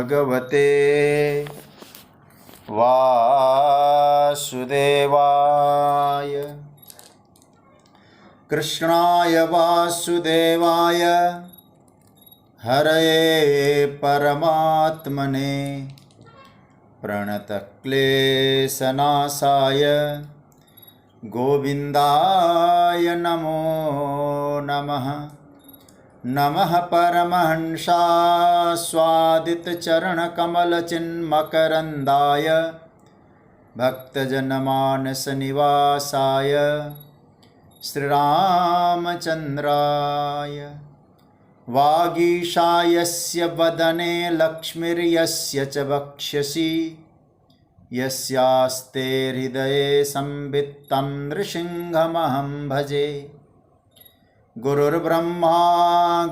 भगवते वासुदेवाय। कृष्णाय वासुदेवाय हरये परमात्मने प्रणतक्लेशनाशाय गोविन्दाय नमो नमः। नमः परमहंसास्वादितचरणकमलचिन्मकरन्दाय भक्तजनमानसनिवासाय श्रीरामचन्द्राय। वागीशायस्य वदने लक्ष्मीर्यस्य च वक्ष्यसि यस्यास्ते हृदये संवित्तं नृसिंहमहं भजे। गुरुर्ब्रह्मा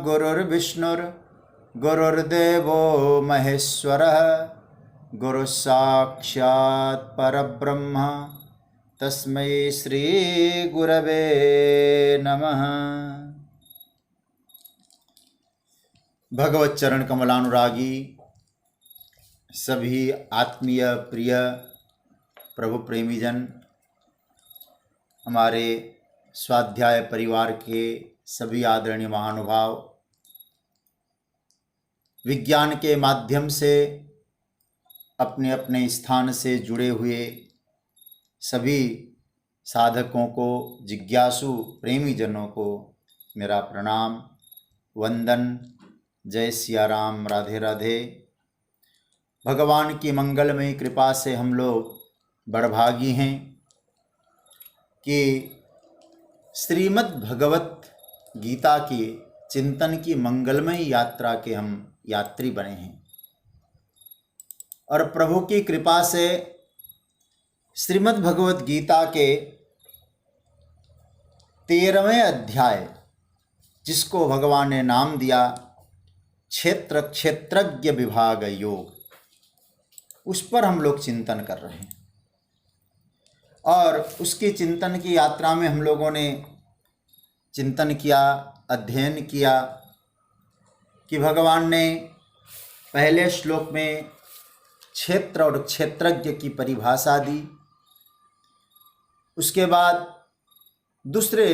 गुरुर्विष्णुर्गुरुर्देवो महेश्वरः गुरुस्साक्षात् परब्रह्म तस्मै श्री गुरवे नमः। भगवत चरण कमलानुरागी सभी आत्मीय प्रिय प्रभु प्रेमीजन, हमारे स्वाध्याय परिवार के सभी आदरणीय महानुभाव, विज्ञान के माध्यम से अपने अपने स्थान से जुड़े हुए सभी साधकों को, जिज्ञासु प्रेमीजनों को मेरा प्रणाम, वंदन। जय सिया राम, राधे राधे। भगवान की मंगलमयी कृपा से हम लोग बड़भागी हैं कि श्रीमद् भगवत गीता की चिंतन की मंगलमयी यात्रा के हम यात्री बने हैं और प्रभु की कृपा से श्रीमद् भगवत गीता के 13वें अध्याय, जिसको भगवान ने नाम दिया क्षेत्र क्षेत्रज्ञ विभाग योग, उस पर हम लोग चिंतन कर रहे हैं। और उसकी चिंतन की यात्रा में हम लोगों ने चिंतन किया, अध्ययन किया कि भगवान ने पहले श्लोक में क्षेत्र और क्षेत्रज्ञ की परिभाषा दी। उसके बाद दूसरे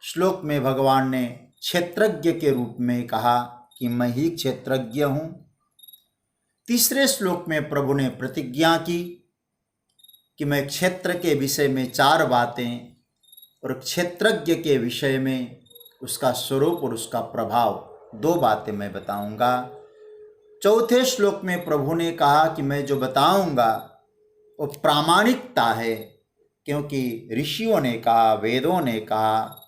श्लोक में भगवान ने क्षेत्रज्ञ के रूप में कहा कि मैं ही क्षेत्रज्ञ हूँ। तीसरे श्लोक में प्रभु ने प्रतिज्ञा की कि मैं क्षेत्र के विषय में 4 बातें और क्षेत्रज्ञ के विषय में उसका स्वरूप और उसका प्रभाव 2 बातें मैं बताऊंगा। चौथे श्लोक में प्रभु ने कहा कि मैं जो बताऊंगा वो प्रामाणिकता है, क्योंकि ऋषियों ने कहा, वेदों ने कहा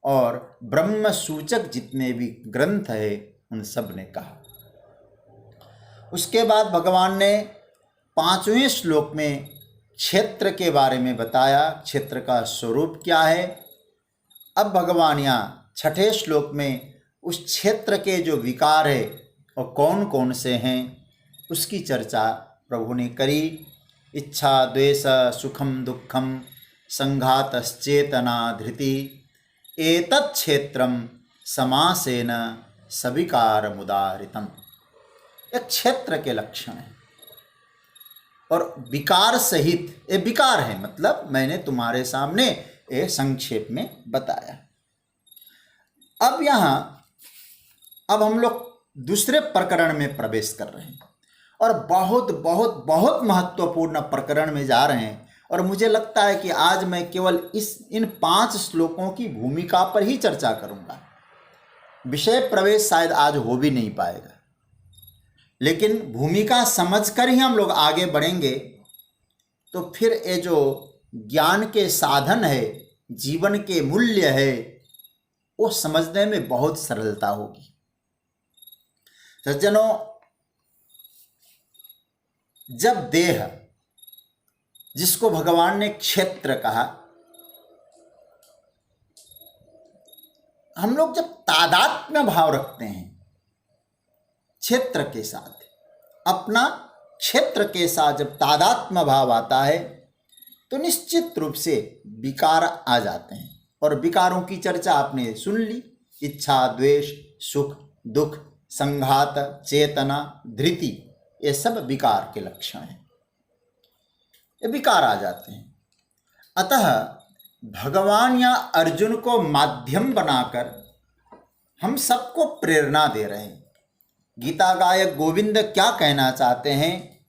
और ब्रह्म सूचक जितने भी ग्रंथ है उन सब ने कहा। उसके बाद भगवान ने 5वें श्लोक में क्षेत्र के बारे में बताया, क्षेत्र का स्वरूप क्या है। अब भगवान यहाँ 6ठे श्लोक में उस क्षेत्र के जो विकार है और कौन कौन से हैं उसकी चर्चा प्रभु ने करी। इच्छा, द्वेष, सुखम दुखम, संघातश्चेतना, धृति, एतत् क्षेत्रम समासेन सविकारमुदाहृतम्। एक क्षेत्र के लक्षण है और विकार सहित, ये विकार है, मतलब मैंने तुम्हारे सामने ये संक्षेप में बताया। अब हम लोग दूसरे प्रकरण में प्रवेश कर रहे हैं और बहुत बहुत बहुत महत्वपूर्ण प्रकरण में जा रहे हैं। और मुझे लगता है कि आज मैं केवल इन 5 श्लोकों की भूमिका पर ही चर्चा करूंगा। विषय प्रवेश शायद आज हो भी नहीं पाएगा, लेकिन भूमिका समझकर ही हम लोग आगे बढ़ेंगे तो फिर ये जो ज्ञान के साधन है, जीवन के मूल्य है, वो समझने में बहुत सरलता होगी। सज्जनों, जब देह, जिसको भगवान ने क्षेत्र कहा, हम लोग जब तादात्म्य भाव रखते हैं क्षेत्र के साथ, अपना क्षेत्र के साथ जब तादात्म्य भाव आता है तो निश्चित रूप से विकार आ जाते हैं। और विकारों की चर्चा आपने सुन ली, इच्छा, द्वेष, सुख, दुख, संघात, चेतना, धृति, ये सब विकार के लक्षण हैं, ये विकार आ जाते हैं। अतः भगवान या अर्जुन को माध्यम बनाकर हम सबको प्रेरणा दे रहे हैं। गीता गायक गोविंद क्या कहना चाहते हैं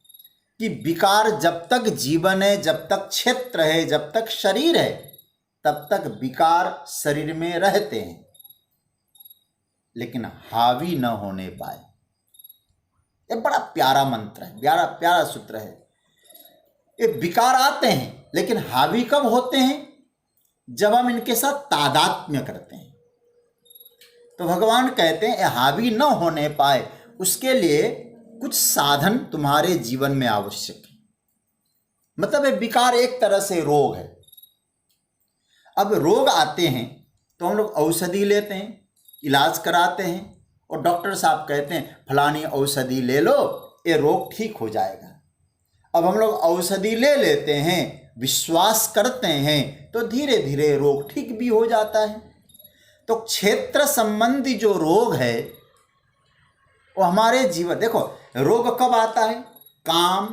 कि विकार जब तक जीवन है, जब तक क्षेत्र है, जब तक शरीर है, तब तक विकार शरीर में रहते हैं, लेकिन हावी न होने पाए। ये बड़ा प्यारा मंत्र है, प्यारा प्यारा सूत्र है। ये विकार आते हैं, लेकिन हावी कब होते हैं? जब हम इनके साथ तादात्म्य करते हैं। तो भगवान कहते हैं हावी न होने पाए, उसके लिए कुछ साधन तुम्हारे जीवन में आवश्यक है। मतलब ये विकार एक तरह से रोग है। अब रोग आते हैं तो हम लोग औषधि लेते हैं, इलाज कराते हैं, और डॉक्टर साहब कहते हैं फलानी औषधि ले लो, ये रोग ठीक हो जाएगा। अब हम लोग औषधि ले लेते हैं, विश्वास करते हैं, तो धीरे धीरे रोग ठीक भी हो जाता है। तो क्षेत्र संबंधी जो रोग है वो हमारे जीवन, देखो रोग कब आता है? काम,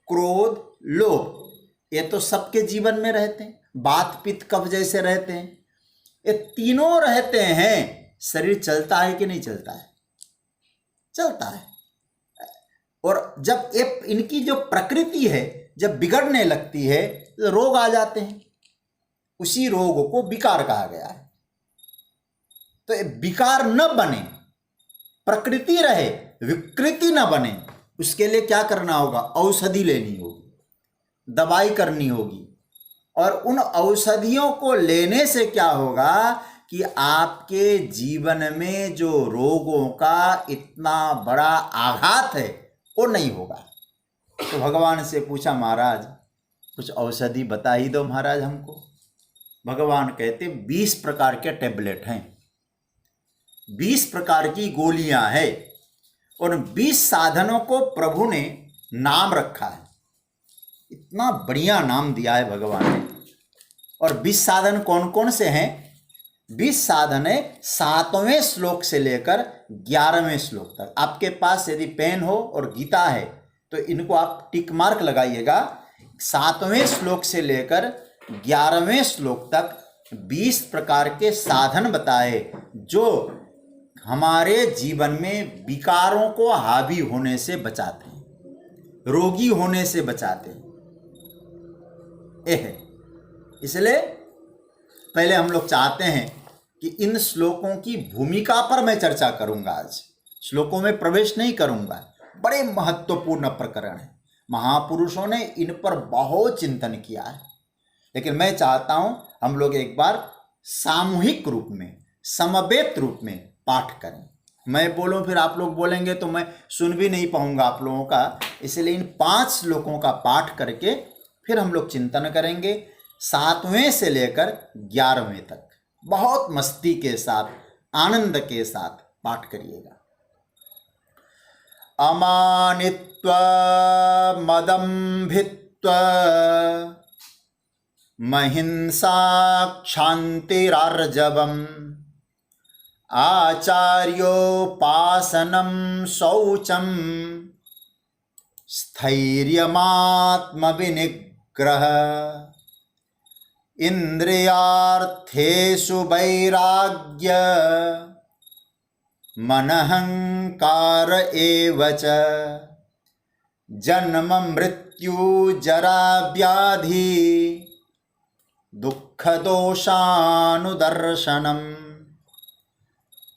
क्रोध, लोभ, ये तो सबके जीवन में रहते हैं। बात पित्त कब्ज जैसे रहते हैं, ये तीनों रहते हैं। शरीर चलता है कि नहीं चलता है? चलता है। और जब ये इनकी जो प्रकृति है जब बिगड़ने लगती है तो रोग आ जाते हैं। उसी रोग को विकार कहा गया है। तो ये विकार न बने, प्रकृति रहे, विकृति न बने, उसके लिए क्या करना होगा? औषधि लेनी होगी, दवाई करनी होगी। और उन औषधियों को लेने से क्या होगा कि आपके जीवन में जो रोगों का इतना बड़ा आघात है वो नहीं होगा। तो भगवान से पूछा, महाराज कुछ औषधि बता ही दो महाराज हमको। भगवान कहते 20 प्रकार के टैबलेट हैं, 20 प्रकार की गोलियां हैं, और 20 साधनों को प्रभु ने नाम रखा है। इतना बढ़िया नाम दिया है भगवान ने। और 20 साधन कौन कौन से हैं? 20 साधन है 7वें श्लोक से लेकर 11वें श्लोक तक। आपके पास यदि पेन हो और गीता है तो इनको आप टिक मार्क लगाइएगा। 7वें श्लोक से लेकर 11वें श्लोक तक 20 प्रकार के साधन बताए जो हमारे जीवन में विकारों को हावी होने से बचाते हैं, रोगी होने से बचाते हैं। इसलिए पहले हम लोग चाहते हैं कि इन श्लोकों की भूमिका पर मैं चर्चा करूंगा। आज श्लोकों में प्रवेश नहीं करूंगा। बड़े महत्वपूर्ण प्रकरण है, महापुरुषों ने इन पर बहुत चिंतन किया है। लेकिन मैं चाहता हूं हम लोग एक बार सामूहिक रूप में, समवेत रूप में पाठ करें। मैं बोलूं फिर आप लोग बोलेंगे तो मैं सुन भी नहीं पाऊंगा आप लोगों का। इसलिए इन 5 श्लोकों का पाठ करके फिर हम लोग चिंतन करेंगे 7वें से लेकर 11वें तक। बहुत मस्ती के साथ, आनंद के साथ पाठ करिएगा। अमानित्वा मदम्भित्वा महिंसा क्षान्तिरार्जवम् आचार्योपासनं शौचं स्थैर्यमात्मविनिग्रह इंद्रियार्थेषु वैराग्य मनहंकार एव च जन्म मृत्यु जरा व्याधि दुःख दोषानुदर्शनम्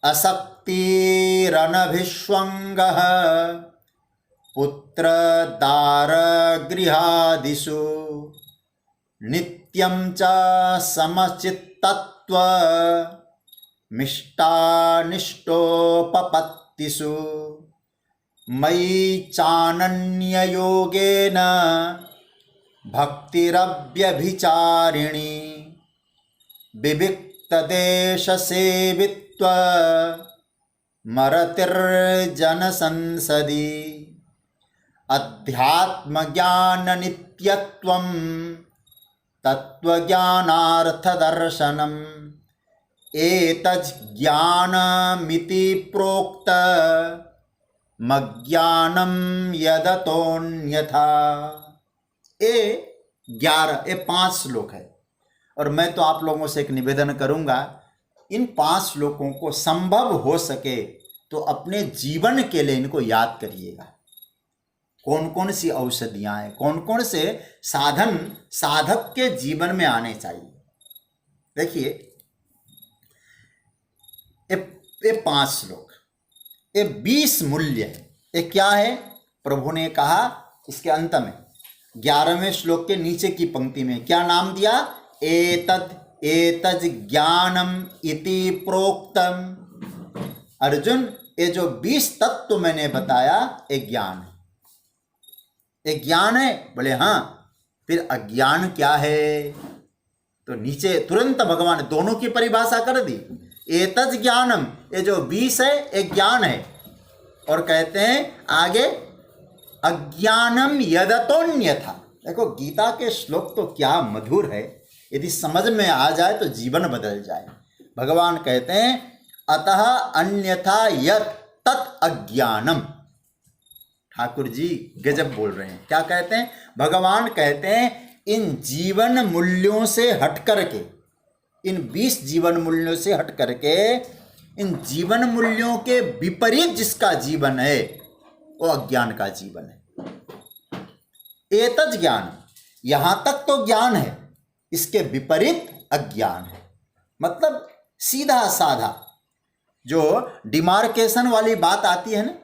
असक्तिरनभिष्वङ्गः पुत्र दार गृहादिषु नित्यं च समचित्तत्व मिष्टानिष्टोपपत्तिषु मयि चानन्ययोगेन भक्तिरव्यभिचारिणी विविक्तदेशसेवित्व मरतिर्जनसंसदि अध्यात्मज्ञाननित्यत्वं तत्त्वज्ञानार्थदर्शनम् एतज्ज्ञानमिति प्रोक्त मज्ञानम यदतोन्यथा। ये 11 ये 5 श्लोक है। और मैं तो आप लोगों से एक निवेदन करूंगा, इन 5 श्लोकों को संभव हो सके तो अपने जीवन के लिए इनको याद करिएगा। कौन कौन सी औषधियां हैं, कौन कौन से साधन साधक के जीवन में आने चाहिए। देखिए ये 5 श्लोक, ये 20 मूल्य है। ये क्या है? प्रभु ने कहा इसके अंत में 11वें श्लोक के नीचे की पंक्ति में क्या नाम दिया? एतज ज्ञानम इति प्रोक्तम। अर्जुन, ये जो 20 तत्व मैंने बताया ये ज्ञान है। ये ज्ञान है? बोले हाँ। फिर अज्ञान क्या है? तो नीचे तुरंत भगवान दोनों की परिभाषा कर दी। एतज ज्ञानम, ये जो 20 है ये ज्ञान है। और कहते हैं आगे अज्ञानम यदतोन्यथा। देखो गीता के श्लोक तो क्या मधुर है, यदि समझ में आ जाए तो जीवन बदल जाए। भगवान कहते हैं अतः अन्यथा यत् तत् अज्ञानम। ठाकुर जी गजब बोल रहे हैं। क्या कहते हैं? भगवान कहते हैं इन जीवन मूल्यों से हट करके, इन 20 जीवन मूल्यों से हट करके, इन जीवन मूल्यों के विपरीत जिसका जीवन है वो अज्ञान का जीवन है। एतज ज्ञान, यहां तक तो ज्ञान है, इसके विपरीत अज्ञान है। मतलब सीधा साधा जो डिमार्केशन वाली बात आती है ना,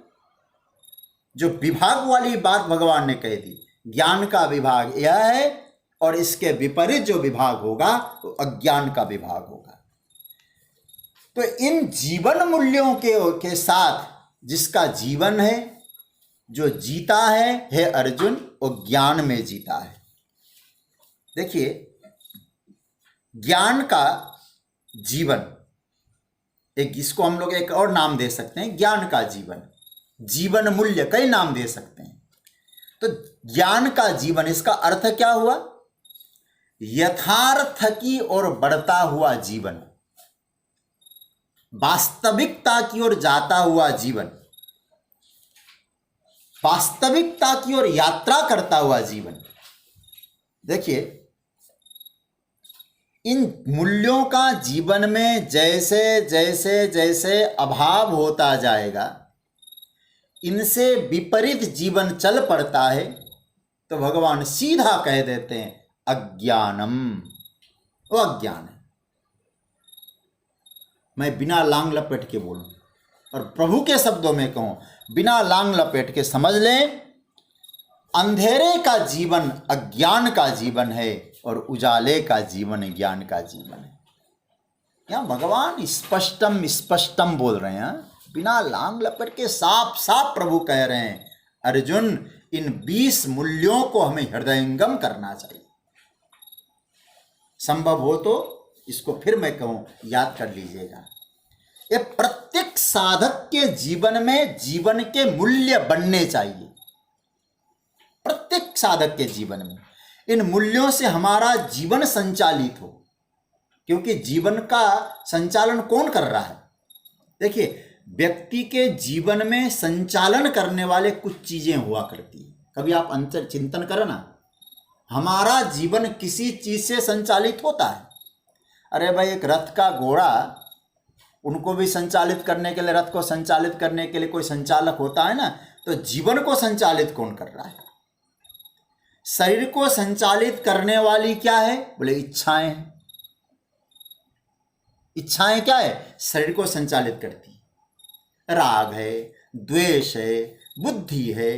जो विभाग वाली बात भगवान ने कह दी, ज्ञान का विभाग यह है और इसके विपरीत जो विभाग होगा वो अज्ञान का विभाग होगा। तो इन जीवन मूल्यों के साथ जिसका जीवन है, जो जीता है अर्जुन, वो ज्ञान में जीता है। देखिए ज्ञान का जीवन, एक इसको हम लोग एक और नाम दे सकते हैं, ज्ञान का जीवन, जीवन मूल्य कई नाम दे सकते हैं। तो ज्ञान का जीवन, इसका अर्थ क्या हुआ? यथार्थ की ओर बढ़ता हुआ जीवन, वास्तविकता की ओर जाता हुआ जीवन, वास्तविकता की ओर यात्रा करता हुआ जीवन। देखिए इन मूल्यों का जीवन में जैसे जैसे जैसे अभाव होता जाएगा, इनसे विपरीत जीवन चल पड़ता है, तो भगवान सीधा कह देते हैं अज्ञानम, वो अज्ञान है। मैं बिना लांग लपेट के बोलूं और प्रभु के शब्दों में कहूं, बिना लांग लपेट के समझ लें, अंधेरे का जीवन अज्ञान का जीवन है और उजाले का जीवन ज्ञान का जीवन है। यहाँ भगवान स्पष्टम स्पष्टम बोल रहे हैं, बिना लांग लपेट के साफ साफ प्रभु कह रहे हैं अर्जुन, इन 20 मूल्यों को हमें हृदयंगम करना चाहिए। संभव हो तो इसको फिर मैं कहूं याद कर लीजिएगा। ये प्रत्येक साधक के जीवन में जीवन के मूल्य बनने चाहिए। प्रत्येक साधक के जीवन में इन मूल्यों से हमारा जीवन संचालित हो, क्योंकि जीवन का संचालन कौन कर रहा है? देखिए व्यक्ति के जीवन में संचालन करने वाले कुछ चीजें हुआ करती है। कभी आप अंतर चिंतन करो ना, हमारा जीवन किसी चीज से संचालित होता है। अरे भाई, एक रथ का घोड़ा, उनको भी संचालित करने के लिए, रथ को संचालित करने के लिए कोई संचालक होता है ना। तो जीवन को संचालित कौन कर रहा है? शरीर को संचालित करने वाली क्या है? बोले इच्छाएं हैं। इच्छाएं क्या है? शरीर को संचालित करती है। राग है, द्वेष है, बुद्धि है,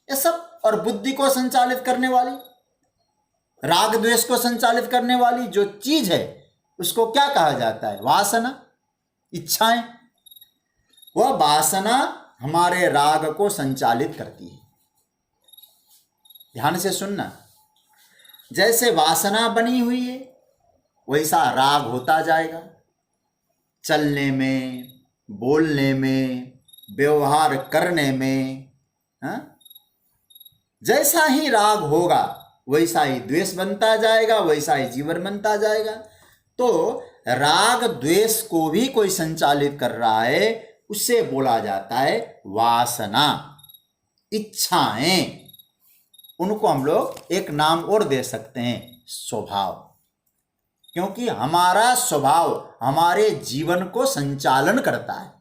ये सब। और बुद्धि को संचालित करने वाली, राग द्वेष को संचालित करने वाली जो चीज है उसको क्या कहा जाता है? वासना, इच्छाएं। वह वासना हमारे राग को संचालित करती है। ध्यान से सुनना, जैसे वासना बनी हुई है वैसा राग होता जाएगा, चलने में, बोलने में, व्यवहार करने में। जैसा ही राग होगा वैसा ही द्वेष बनता जाएगा, वैसा ही जीवन बनता जाएगा। तो राग द्वेष को भी कोई संचालित कर रहा है, उसे बोला जाता है वासना, इच्छाएं। उनको हम लोग एक नाम और दे सकते हैं, स्वभाव, क्योंकि हमारा स्वभाव हमारे जीवन को संचालन करता है,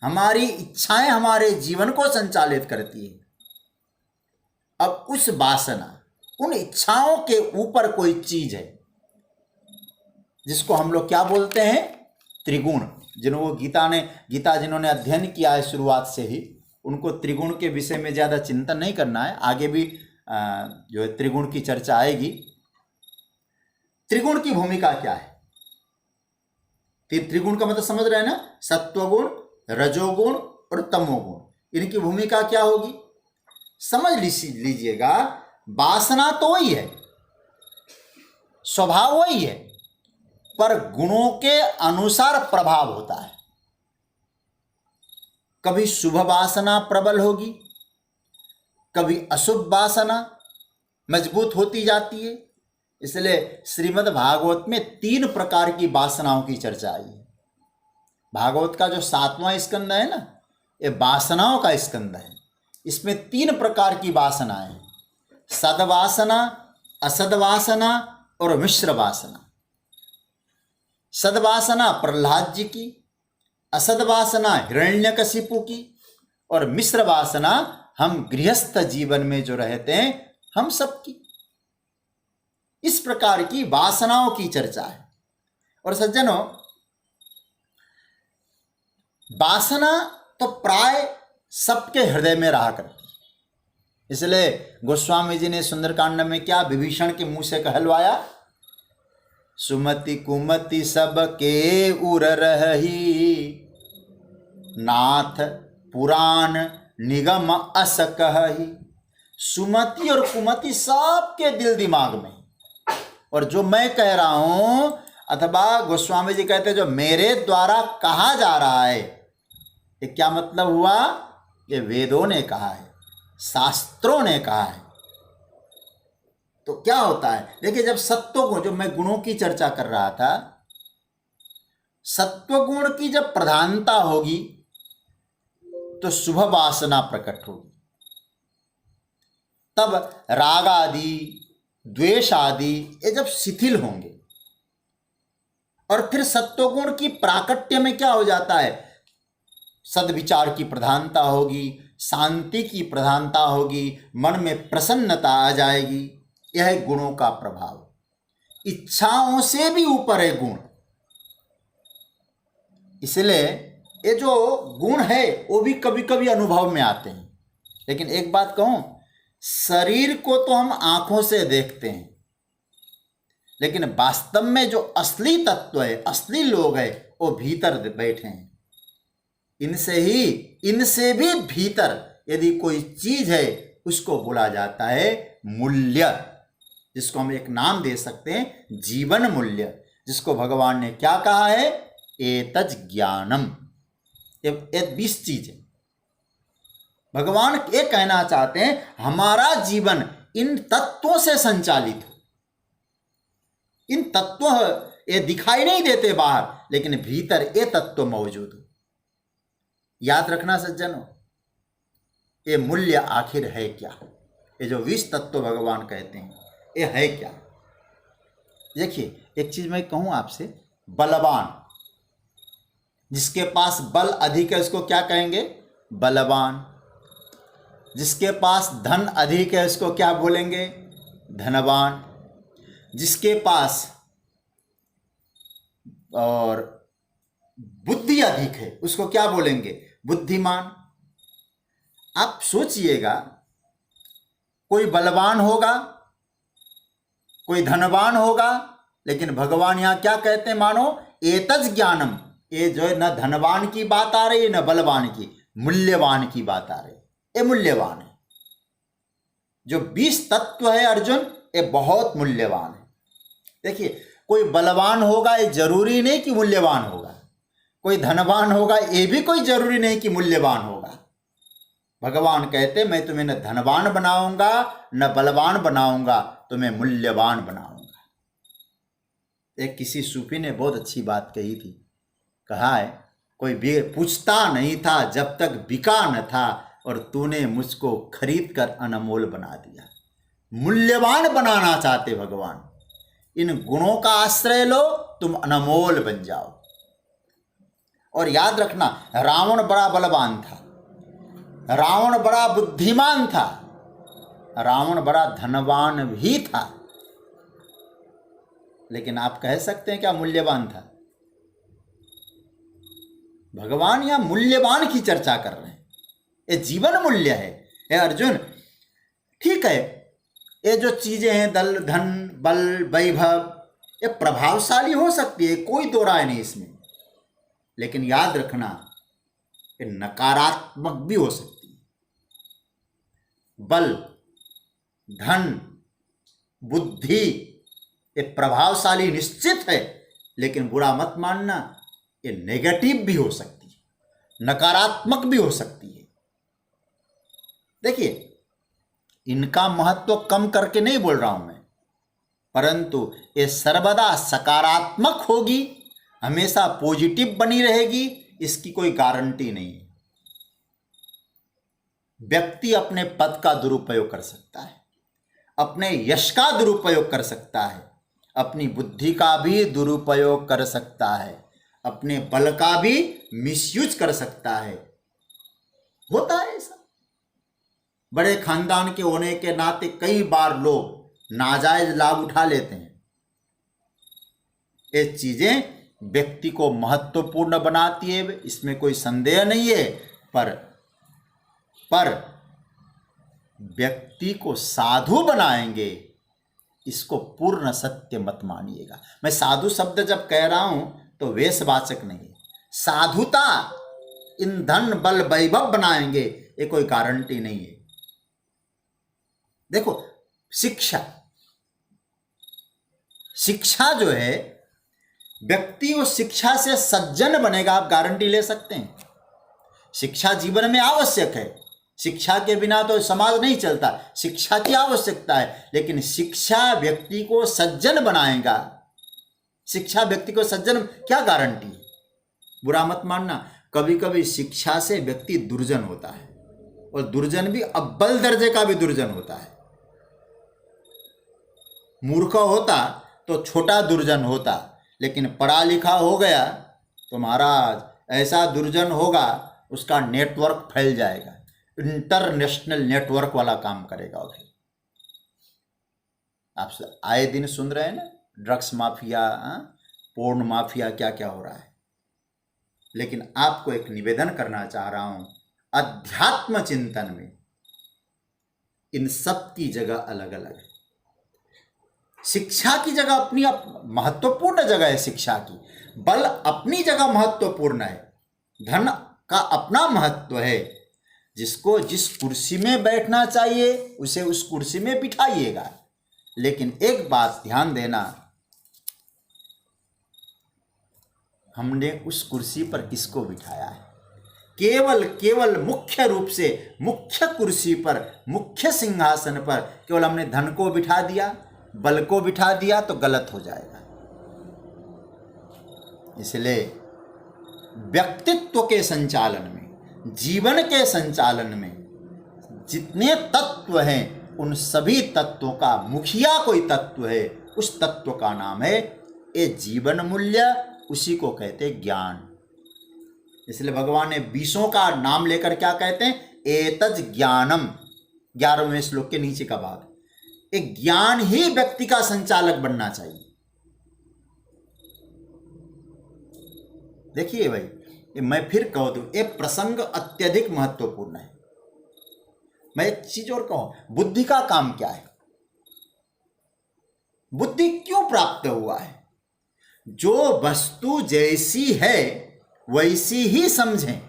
हमारी इच्छाएं हमारे जीवन को संचालित करती है। अब उस वासना, उन इच्छाओं के ऊपर कोई चीज है जिसको हम लोग क्या बोलते हैं, त्रिगुण। जिन्होंने गीता जिन्होंने अध्ययन किया है शुरुआत से ही, उनको त्रिगुण के विषय में ज़्यादा चिंतन नहीं करना है। आगे भी जो है त्रिगुण की चर्चा आएगी। त्रिगुण की भूमिका क्या है? त्रिगुण का मतलब समझ रहे हैं ना, सत्वगुण, रजोगुण और तमोगुण। इनकी भूमिका क्या होगी समझ लीजिएगा। वासना तो वही है, स्वभाव वही है, पर गुणों के अनुसार प्रभाव होता है। कभी शुभ वासना प्रबल होगी, कभी अशुभ वासना मजबूत होती जाती है। इसलिए श्रीमद् भागवत में 3 प्रकार की वासनाओं की चर्चा आई है। भागवत का जो 7वां स्कंद है ना, ये वासनाओं का स्कंद है। इसमें 3 प्रकार की वासनाएं हैं, सद्वासना, असद्वासना और मिश्र वासना। सद्वासना प्रहलाद जी की, असद्वासना हिरण्यकशिपु की, और मिश्र वासना हम गृहस्थ जीवन में जो रहते हैं हम सबकी। इस प्रकार की वासनाओं की चर्चा है। और सज्जनों, वासना तो प्राय सबके हृदय में रहा करती है। इसलिए गोस्वामी जी ने सुंदरकांड में क्या विभीषण के मुंह से कहलवाया, सुमति कुमति सब के उर रही, नाथ पुराण निगम अस कहही। सुमति और कुमति सबके दिल दिमाग में, और जो मैं कह रहा हूं अथवा गोस्वामी जी कहते हैं जो मेरे द्वारा कहा जा रहा है, ये क्या मतलब हुआ? ये वेदों ने कहा है, शास्त्रों ने कहा है। तो क्या होता है, देखिए, जब सत्व गुण, जो मैं गुणों की चर्चा कर रहा था, सत्व गुण की जब प्रधानता होगी तो शुभ वासना प्रकट होगी। तब राग आदि, द्वेष आदि ये जब शिथिल होंगे, और फिर सत्वगुण की प्राकट्य में क्या हो जाता है, सद्विचार की प्रधानता होगी, शांति की प्रधानता होगी, मन में प्रसन्नता आ जाएगी। यह है गुणों का प्रभाव। इच्छाओं से भी ऊपर है गुण। इसलिए ये जो गुण है वो भी कभी कभी अनुभव में आते हैं। लेकिन एक बात कहूं, शरीर को तो हम आंखों से देखते हैं, लेकिन वास्तव में जो असली तत्व है, असली लोग है, वो भीतर बैठे हैं। इनसे भी भीतर यदि कोई चीज है, उसको बोला जाता है मूल्य, जिसको हम एक नाम दे सकते हैं जीवन मूल्य, जिसको भगवान ने क्या कहा है, एतज ज्ञानम। ये 20 चीज है। भगवान ये कहना चाहते हैं हमारा जीवन इन तत्वों से संचालित हो। इन तत्व ये दिखाई नहीं देते बाहर, लेकिन भीतर ये तत्व मौजूद हो। याद रखना सज्जनों, ये मूल्य आखिर है क्या? ये जो 20 तत्व भगवान कहते हैं, ये है क्या? देखिए, एक चीज मैं कहूं आपसे, बलवान, जिसके पास बल अधिक है उसको क्या कहेंगे? बलवान। जिसके पास धन अधिक है उसको क्या बोलेंगे? धनवान। जिसके पास और बुद्धि अधिक है उसको क्या बोलेंगे? बुद्धिमान। आप सोचिएगा, कोई बलवान होगा, कोई धनवान होगा, लेकिन भगवान यहां क्या कहते हैं? मानो एतज ज्ञानम। ये जो है, न धनवान की बात आ रही है, न बलवान की, मूल्यवान की बात आ रही है। ये मूल्यवान है। जो 20 तत्व है अर्जुन, ये बहुत मूल्यवान है। देखिए, कोई बलवान होगा ये जरूरी नहीं कि मूल्यवान होगा, कोई धनवान होगा ये भी कोई जरूरी नहीं कि मूल्यवान होगा। भगवान कहते मैं तुम्हें न धनवान बनाऊंगा न बलवान बनाऊंगा, तुम्हें मूल्यवान बनाऊंगा। एक किसी सूफी ने बहुत अच्छी बात कही थी। कहा है, कोई पूछता नहीं था जब तक बिका न था, और तूने मुझको खरीद कर अनमोल बना दिया। मूल्यवान बनाना चाहते भगवान, इन गुणों का आश्रय लो, तुम अनमोल बन जाओ। और याद रखना, रावण बड़ा बलवान था, रावण बड़ा बुद्धिमान था, रावण बड़ा धनवान भी था, लेकिन आप कह सकते हैं क्या मूल्यवान था? भगवान यहां मूल्यवान की चर्चा कर रहे हैं। ये जीवन मूल्य है। हे अर्जुन, ठीक है, ये जो चीजें हैं, दल, धन, बल, वैभव, ये प्रभावशाली हो सकती है, कोई दो राय नहीं इसमें, लेकिन याद रखना ये नकारात्मक भी हो सकती है। बल, धन, बुद्धि ये प्रभावशाली निश्चित है, लेकिन बुरा मत मानना, ये नेगेटिव भी हो सकती है, नकारात्मक भी हो सकती है। देखिए, इनका महत्व कम करके नहीं बोल रहा हूं मैं, परंतु ये सर्वदा सकारात्मक होगी, हमेशा पॉजिटिव बनी रहेगी, इसकी कोई गारंटी नहीं है। व्यक्ति अपने पद का दुरुपयोग कर सकता है, अपने यश का दुरुपयोग कर सकता है, अपनी बुद्धि का भी दुरुपयोग कर सकता है, अपने बल का भी मिसयूज कर सकता है। होता है ऐसा। बड़े खानदान के होने के नाते कई बार लोग नाजायज लाभ उठा लेते हैं। ये चीजें व्यक्ति को महत्वपूर्ण बनाती है, इसमें कोई संदेह नहीं है, पर व्यक्ति को साधु बनाएंगे, इसको पूर्ण सत्य मत मानिएगा। मैं साधु शब्द जब कह रहा हूं तो वेशवाचक नहीं है। साधुता इन धन, बल, वैभव बनाएंगे, ये कोई गारंटी नहीं है। देखो, शिक्षा जो है, व्यक्ति उस शिक्षा से सज्जन बनेगा, आप गारंटी ले सकते हैं। शिक्षा जीवन में आवश्यक है, शिक्षा के बिना तो समाज नहीं चलता, शिक्षा की आवश्यकता है, लेकिन शिक्षा व्यक्ति को सज्जन बनाएगा। शिक्षा व्यक्ति को सज्जन, क्या गारंटी है? बुरा मत मानना, कभी कभी शिक्षा से व्यक्ति दुर्जन होता है, और दुर्जन भी अव्वल दर्जे का भी दुर्जन होता है। मूर्ख होता तो छोटा दुर्जन होता, लेकिन पढ़ा लिखा हो गया तो महाराज ऐसा दुर्जन होगा, उसका नेटवर्क फैल जाएगा, इंटरनेशनल नेटवर्क वाला काम करेगा। और फिर आप आए दिन सुन रहे हैं ना, ड्रग्स माफिया, पोर्न माफिया, क्या क्या हो रहा है। लेकिन आपको एक निवेदन करना चाह रहा हूं, अध्यात्म चिंतन में इन सब की जगह अलग अलग है। शिक्षा की जगह अपनी महत्वपूर्ण जगह है, शिक्षा की, बल अपनी जगह महत्वपूर्ण है, धन का अपना महत्व है। जिसको जिस कुर्सी में बैठना चाहिए उसे उस कुर्सी में बिठाइएगा, लेकिन एक बात ध्यान देना, हमने उस कुर्सी पर किसको बिठाया है? केवल मुख्य रूप से मुख्य कुर्सी पर, मुख्य सिंहासन पर केवल हमने धन को बिठा दिया, बल को बिठा दिया तो गलत हो जाएगा। इसलिए व्यक्तित्व के संचालन में, जीवन के संचालन में जितने तत्व हैं, उन सभी तत्वों का मुखिया कोई तत्व है, उस तत्व का नाम है ये जीवन मूल्य, उसी को कहते हैं ज्ञान। इसलिए भगवान ने 20 का नाम लेकर क्या कहते हैं? एतज ज्ञानम, 11वें श्लोक के नीचे का भाग। एक ज्ञान ही व्यक्ति का संचालक बनना चाहिए। देखिए भाई, मैं फिर कह दूं, ये प्रसंग अत्यधिक महत्वपूर्ण है। मैं एक चीज और कहूं, बुद्धि का काम क्या है? बुद्धि क्यों प्राप्त हुआ है? जो वस्तु जैसी है वैसी ही समझें,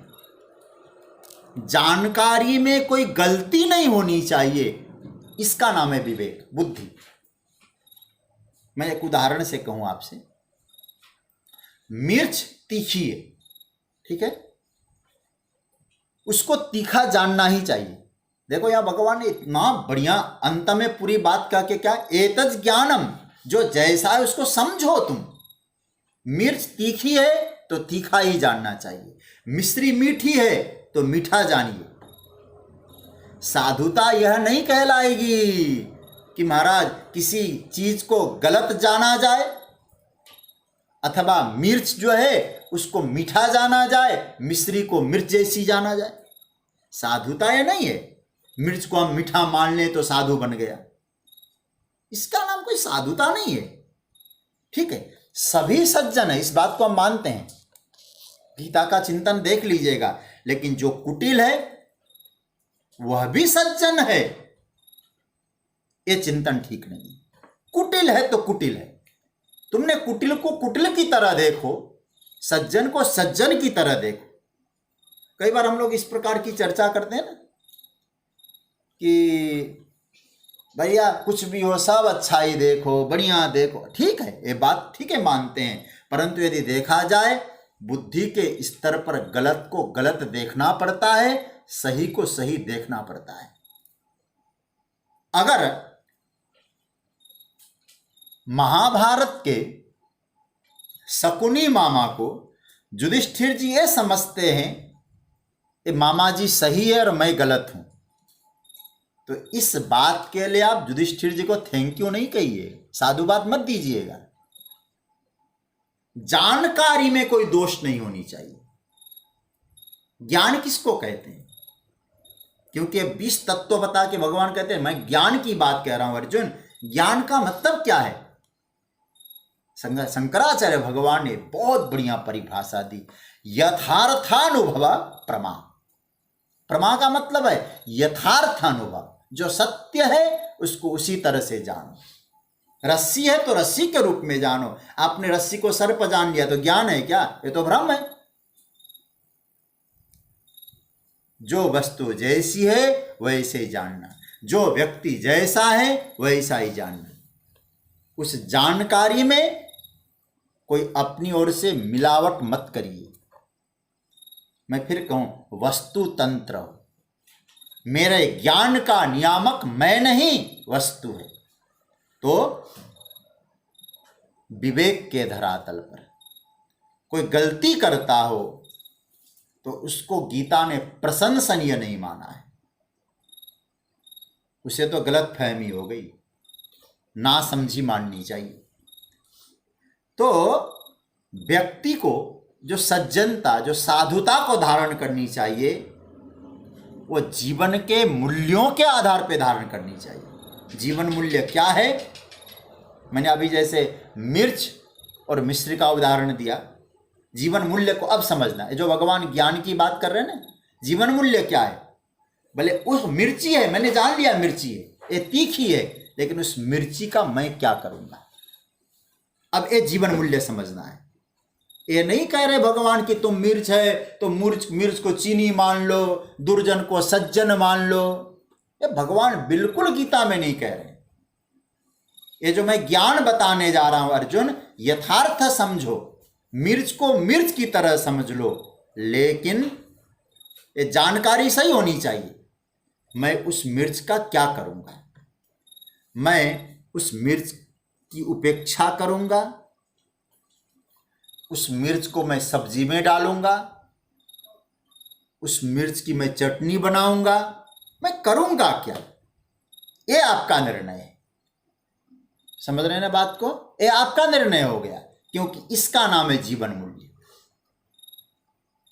जानकारी में कोई गलती नहीं होनी चाहिए, इसका नाम है विवेक, बुद्धि। मैं एक उदाहरण से कहूं आपसे, मिर्च तीखी है, ठीक है, उसको तीखा जानना ही चाहिए। देखो यहां भगवान ने इतना बढ़िया अंत में पूरी बात कहा कि क्या, एतज ज्ञानम, जो जैसा है उसको समझो तुम। मिर्च तीखी है तो तीखा ही जानना चाहिए। मिश्री मीठी है तो मीठा जानिए। साधुता यह नहीं कहलाएगी कि महाराज किसी चीज को गलत जाना जाए अथवा मिर्च जो है उसको मीठा जाना जाए, मिश्री को मिर्च जैसी जाना जाए। साधुता यह नहीं है मिर्च को हम मीठा मान लें तो साधु बन गया, इसका नाम कोई साधुता नहीं है। ठीक है, सभी सज्जन है, इस बात को हम मानते हैं, गीता का चिंतन देख लीजिएगा, लेकिन जो कुटिल है वह भी सज्जन है, ये चिंतन ठीक नहीं। कुटिल है तो कुटिल है, तुमने कुटिल को कुटिल की तरह देखो, सज्जन को सज्जन की तरह देखो। कई बार हम लोग इस प्रकार की चर्चा करते हैं ना कि भैया कुछ भी हो सब अच्छाई देखो, बढ़िया देखो, ठीक है, ये बात ठीक है, मानते हैं, परंतु यदि देखा जाए बुद्धि के स्तर पर गलत को गलत देखना पड़ता है, सही को सही देखना पड़ता है। अगर महाभारत के शकुनी मामा को युधिष्ठिर जी ये समझते हैं कि मामा जी सही है और मैं गलत हूं, तो इस बात के लिए आप युधिष्ठिर जी को थैंक यू नहीं कहिए, साधुवाद मत दीजिएगा। जानकारी में कोई दोष नहीं होनी चाहिए। ज्ञान किसको कहते हैं? क्योंकि 20 तत्व बता के भगवान कहते हैं मैं ज्ञान की बात कह रहा हूं अर्जुन। ज्ञान का मतलब क्या है? शंकराचार्य भगवान ने बहुत बढ़िया परिभाषा दी, यथार्थानुभव प्रमा। प्रमा का मतलब है यथार्थानुभव, जो सत्य है उसको उसी तरह से जानो। रस्सी है तो रस्सी के रूप में जानो। आपने रस्सी को सर्प जान लिया तो ज्ञान है क्या? ये तो भ्रम है। जो वस्तु जैसी है वैसे ही जानना, जो व्यक्ति जैसा है वैसा ही जानना। उस जानकारी में कोई अपनी ओर से मिलावट मत करिए। मैं फिर कहूं, वस्तु तंत्र, मेरे ज्ञान का नियामक मैं नहीं, वस्तु है। तो विवेक के धरातल पर कोई गलती करता हो तो उसको गीता ने प्रशंसनीय नहीं माना है, उसे तो गलत फहमी हो गई, ना समझी माननी चाहिए। तो व्यक्ति को जो सज्जनता, जो साधुता को धारण करनी चाहिए, वो जीवन के मूल्यों के आधार पर धारण करनी चाहिए। जीवन मूल्य क्या है? मैंने अभी जैसे मिर्च और मिश्री का उदाहरण दिया। जीवन मूल्य को अब समझना है। जो भगवान ज्ञान की बात कर रहे हैं ना, जीवन मूल्य क्या है? भले उस मिर्ची है, मैंने जान लिया मिर्ची है, ये तीखी है, लेकिन उस मिर्ची का मैं क्या करूंगा, अब ये जीवन मूल्य समझना है। ये नहीं कह रहे भगवान कि तुम मिर्च है तो मिर्च को चीनी मान लो, दुर्जन को सज्जन मान लो। ये भगवान बिल्कुल गीता में नहीं कह रहे। ये जो मैं ज्ञान बताने जा रहा हूं अर्जुन, यथार्थ समझो, मिर्च को मिर्च की तरह समझ लो, लेकिन ये जानकारी सही होनी चाहिए। मैं उस मिर्च का क्या करूंगा? मैं उस मिर्च की उपेक्षा करूंगा, उस मिर्च को मैं सब्जी में डालूंगा, उस मिर्च की मैं चटनी बनाऊंगा, मैं करूंगा क्या? ये आपका निर्णय है। समझ रहे हैं ना बात को? ये आपका निर्णय हो गया, क्योंकि इसका नाम है जीवन मूल्य।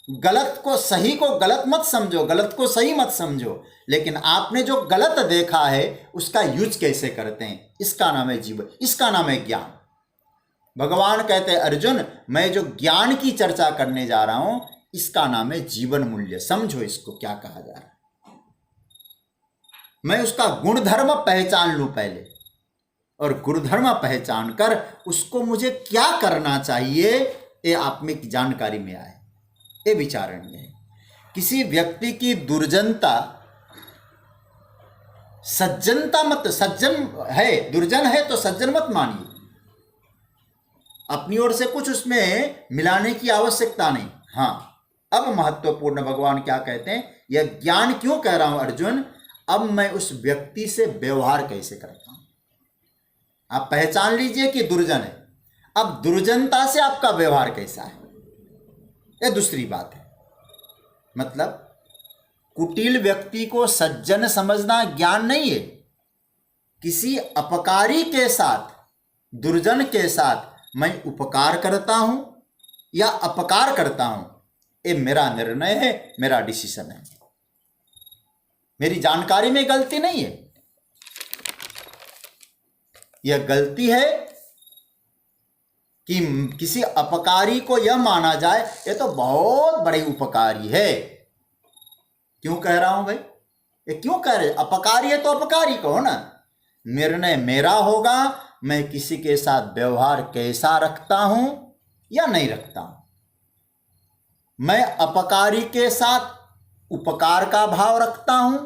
गलत को सही को गलत मत समझो, गलत को सही मत समझो, लेकिन आपने जो गलत देखा है उसका यूज कैसे करते हैं, इसका नाम है जीवन, इसका नाम है ज्ञान। भगवान कहते हैं अर्जुन, मैं जो ज्ञान की चर्चा करने जा रहा हूं इसका नाम है जीवन मूल्य। समझो इसको क्या कहा जा रहा है। मैं उसका गुणधर्म पहचान लूं पहले, और गुणधर्म पहचान कर उसको मुझे क्या करना चाहिए ये आप में जानकारी में आए, ये विचारणीय है। किसी व्यक्ति की दुर्जनता, सज्जनता मत, सज्जन है दुर्जन है तो सज्जन मत मानिए, अपनी ओर से कुछ उसमें मिलाने की आवश्यकता नहीं। हाँ, अब महत्वपूर्ण भगवान क्या कहते हैं, यह ज्ञान क्यों कह रहा हूं अर्जुन, अब मैं उस व्यक्ति से व्यवहार कैसे करता हूं। आप पहचान लीजिए कि दुर्जन है, अब दुर्जनता से आपका व्यवहार कैसा है, यह दूसरी बात है। मतलब कुटिल व्यक्ति को सज्जन समझना ज्ञान नहीं है। किसी अपकारी के साथ, दुर्जन के साथ मैं उपकार करता हूं या अपकार करता हूं, ये मेरा निर्णय है, मेरा डिसीजन है। मेरी जानकारी में गलती नहीं है। यह गलती है कि किसी अपकारी को यह माना जाए ये तो बहुत बड़े उपकारी है। क्यों कह रहा हूं भाई? ये क्यों कह रहे? अपकारी है तो अपकारी कहो ना। निर्णय मेरा होगा, मैं किसी के साथ व्यवहार कैसा रखता हूं या नहीं रखता हूं। मैं अपकारी के साथ उपकार का भाव रखता हूं,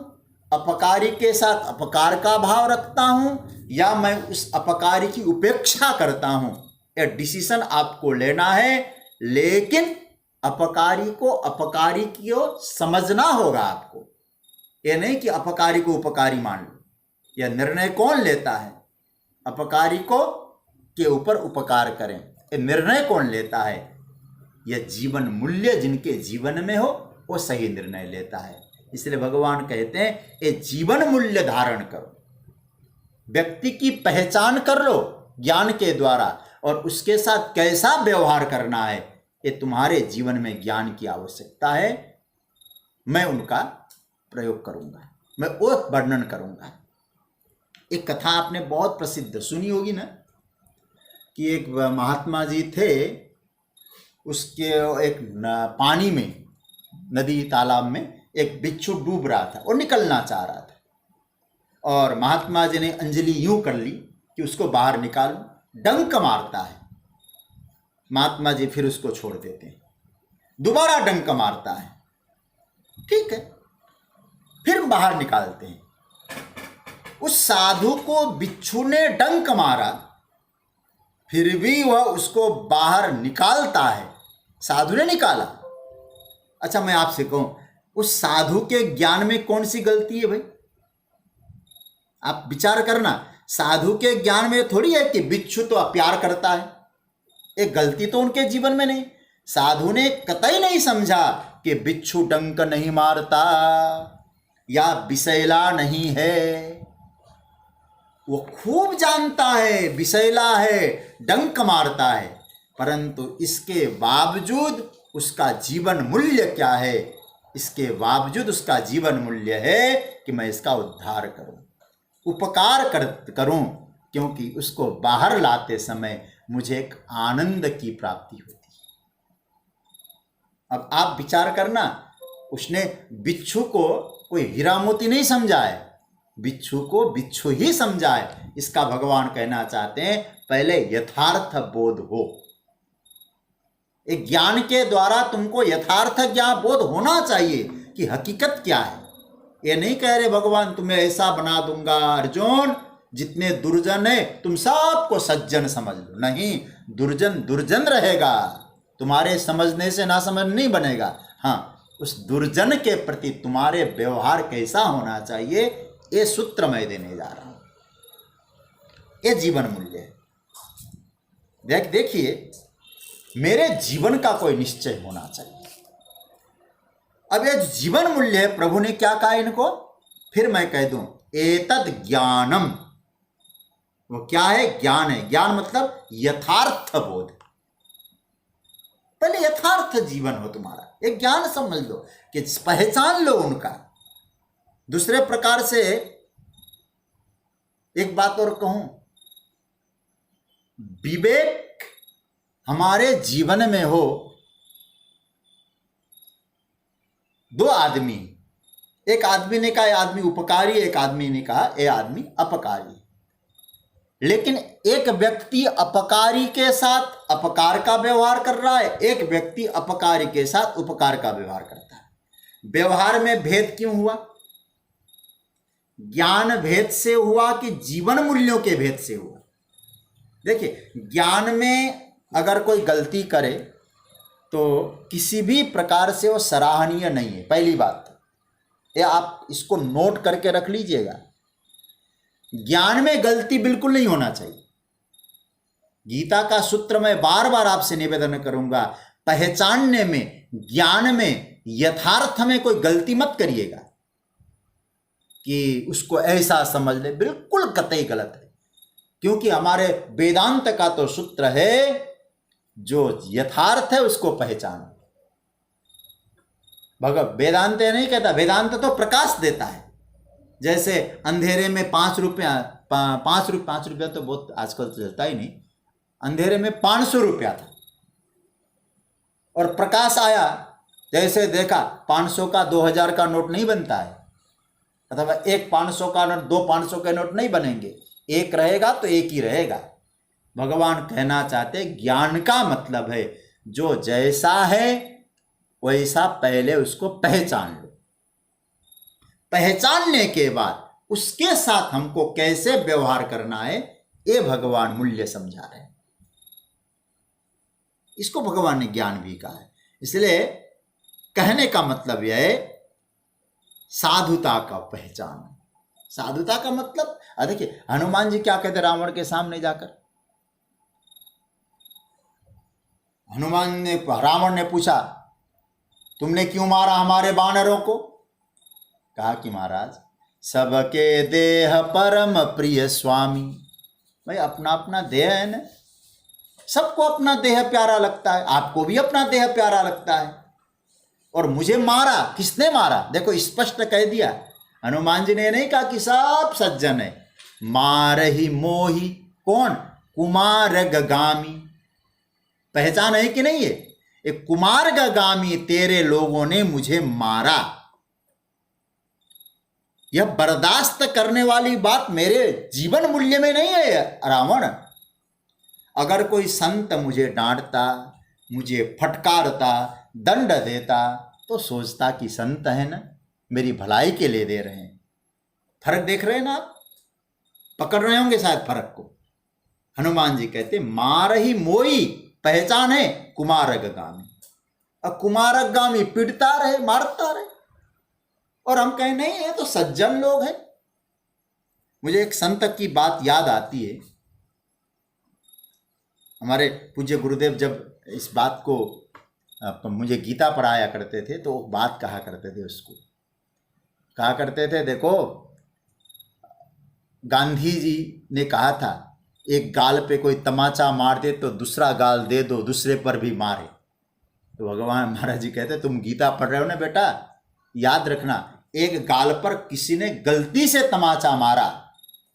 अपकारी के साथ अपकार का भाव रखता हूं, या मैं उस अपकारी की उपेक्षा करता हूं। यह डिसीजन आपको लेना है, लेकिन अपकारी को अपकारी की ओर समझना होगा आपको। यह नहीं कि अपकारी को उपकारी मान लो। यह निर्णय कौन लेता है? अपकारी को के ऊपर उपकार करें, यह निर्णय कौन लेता है? यह जीवन मूल्य जिनके जीवन में हो वो सही निर्णय लेता है। इसलिए भगवान कहते हैं ये जीवन मूल्य धारण करो, व्यक्ति की पहचान कर लो ज्ञान के द्वारा, और उसके साथ कैसा व्यवहार करना है ये तुम्हारे जीवन में ज्ञान की आवश्यकता है। मैं उनका प्रयोग करूंगा, मैं वो वर्णन करूंगा। एक कथा आपने बहुत प्रसिद्ध सुनी होगी ना, कि एक महात्मा जी थे, उसके एक पानी में, नदी तालाब में एक बिच्छू डूब रहा था और निकलना चाह रहा था, और महात्मा जी ने अंजलि यूं कर ली कि उसको बाहर निकालो। डंक मारता है, महात्मा जी फिर उसको छोड़ देते हैं। दोबारा डंक मारता है, ठीक है, फिर बाहर निकालते हैं। उस साधु को बिच्छू ने डंक मारा, फिर भी वह उसको बाहर निकालता है। साधु ने निकाला। अच्छा, मैं आपसे कहूं, उस साधु के ज्ञान में कौन सी गलती है भाई? आप विचार करना। साधु के ज्ञान में थोड़ी है कि बिच्छू तो प्यार करता है, एक गलती तो उनके जीवन में नहीं। साधु ने कतई नहीं समझा कि बिच्छू डंक नहीं मारता या विषैला नहीं है। वो खूब जानता है विषैला है, डंक मारता है, परंतु इसके बावजूद उसका जीवन मूल्य क्या है? इसके बावजूद उसका जीवन मूल्य है कि मैं इसका उद्धार करूं, उपकार करूं, क्योंकि उसको बाहर लाते समय मुझे एक आनंद की प्राप्ति होती है। अब आप विचार करना, उसने बिच्छू को कोई हीरा मोती नहीं समझा है, बिच्छू को बिच्छू ही समझा है। इसका भगवान कहना चाहते हैं पहले यथार्थ बोध हो। एक ज्ञान के द्वारा तुमको यथार्थ ज्ञान बोध होना चाहिए कि हकीकत क्या है। ये नहीं कह रहे भगवान तुम्हें ऐसा बना दूंगा अर्जुन, जितने दुर्जन है तुम सबको सज्जन समझ लो। नहीं, दुर्जन दुर्जन रहेगा, तुम्हारे समझने से ना समझ नहीं बनेगा। हाँ, उस दुर्जन के प्रति तुम्हारे व्यवहार कैसा होना चाहिए, ये सूत्र मैं देने जा रहा हूं। ये जीवन मूल्य है। देखिए, मेरे जीवन का कोई निश्चय होना चाहिए। अब ये जीवन मूल्य है, प्रभु ने क्या कहा इनको? फिर मैं कह दूं, एतद ज्ञानम। वो क्या है? ज्ञान है। ज्ञान मतलब यथार्थ बोध। पहले यथार्थ जीवन हो तुम्हारा, एक ज्ञान समझ लो कि पहचान लो उनका। दूसरे प्रकार से एक बात और कहूं, विवेक हमारे जीवन में हो। दो आदमी, एक आदमी ने कहा यह आदमी उपकारी, एक आदमी ने कहा यह आदमी अपकारी। लेकिन एक व्यक्ति अपकारी के साथ अपकार का व्यवहार कर रहा है, एक व्यक्ति अपकारी के साथ उपकार का व्यवहार करता है। व्यवहार में भेद क्यों हुआ? ज्ञान भेद से हुआ कि जीवन मूल्यों के भेद से हुआ? देखिए, ज्ञान में अगर कोई गलती करे तो किसी भी प्रकार से वो सराहनीय नहीं है। पहली बात ये आप इसको नोट करके रख लीजिएगा। ज्ञान में गलती बिल्कुल नहीं होना चाहिए। गीता का सूत्र मैं बार बार आपसे निवेदन करूंगा, पहचानने में, ज्ञान में, यथार्थ में कोई गलती मत करिएगा कि उसको ऐसा समझ ले, बिल्कुल कतई गलत है। क्योंकि हमारे वेदांत का तो सूत्र है, जो यथार्थ है उसको पहचानो। वेदांत नहीं कहता, वेदांत तो प्रकाश देता है। जैसे अंधेरे में 5 रुपया, 5 रुपया तो बहुत आजकल तो चलता ही नहीं, अंधेरे में 500 रुपया था और प्रकाश आया, जैसे देखा 500 का 2000 का नोट नहीं बनता है, अथवा एक 500 का नोट 2 500 के नोट नहीं बनेंगे, एक रहेगा तो एक ही रहेगा। भगवान कहना चाहते ज्ञान का मतलब है जो जैसा है वैसा पहले उसको पहचान लो, पहचानने के बाद उसके साथ हमको कैसे व्यवहार करना है ये भगवान मूल्य समझा रहे हैं। इसको भगवान ने ज्ञान भी कहा है। इसलिए कहने का मतलब यह है साधुता का पहचान। साधुता का मतलब देखिए हनुमान जी क्या कहते रावण के सामने जाकर, रावण ने पूछा तुमने क्यों मारा हमारे वानरों को? कहा कि महाराज सबके देह परम प्रिय स्वामी। भाई अपना अपना देह है ना, सबको अपना देह प्यारा लगता है, आपको भी अपना देह प्यारा लगता है। और मुझे मारा, किसने मारा? देखो स्पष्ट कह दिया, हनुमान जी ने नहीं कहा कि सब सज्जन है, मार ही मोही। कौन? कुमारगामी। पहचान है कि नहीं है? एक कुमारगामी तेरे लोगों ने मुझे मारा। यह बर्दाश्त करने वाली बात मेरे जीवन मूल्य में नहीं है रावण। अगर कोई संत मुझे डांटता, मुझे फटकारता, दंड देता तो सोचता कि संत है ना, मेरी भलाई के लिए दे रहे हैं। फर्क देख रहे हैं ना आप? पकड़ रहे होंगे शायद फर्क को। हनुमान जी कहते मार ही मोई, पहचान है कुमारगामी। अब कुमारगामी पीटता रहे, मारता रहे, और हम कहें नहीं है तो सज्जन लोग हैं। मुझे एक संत की बात याद आती है। हमारे पूज्य गुरुदेव जब इस बात को मुझे गीता पढ़ाया करते थे तो बात कहा करते थे, उसको कहा करते थे, देखो गांधी जी ने कहा था एक गाल पे कोई तमाचा मार दे तो दूसरा गाल दे दो, दूसरे पर भी मारे। तो भगवान महाराज जी कहते तुम गीता पढ़ रहे हो ना बेटा, याद रखना एक गाल पर किसी ने गलती से तमाचा मारा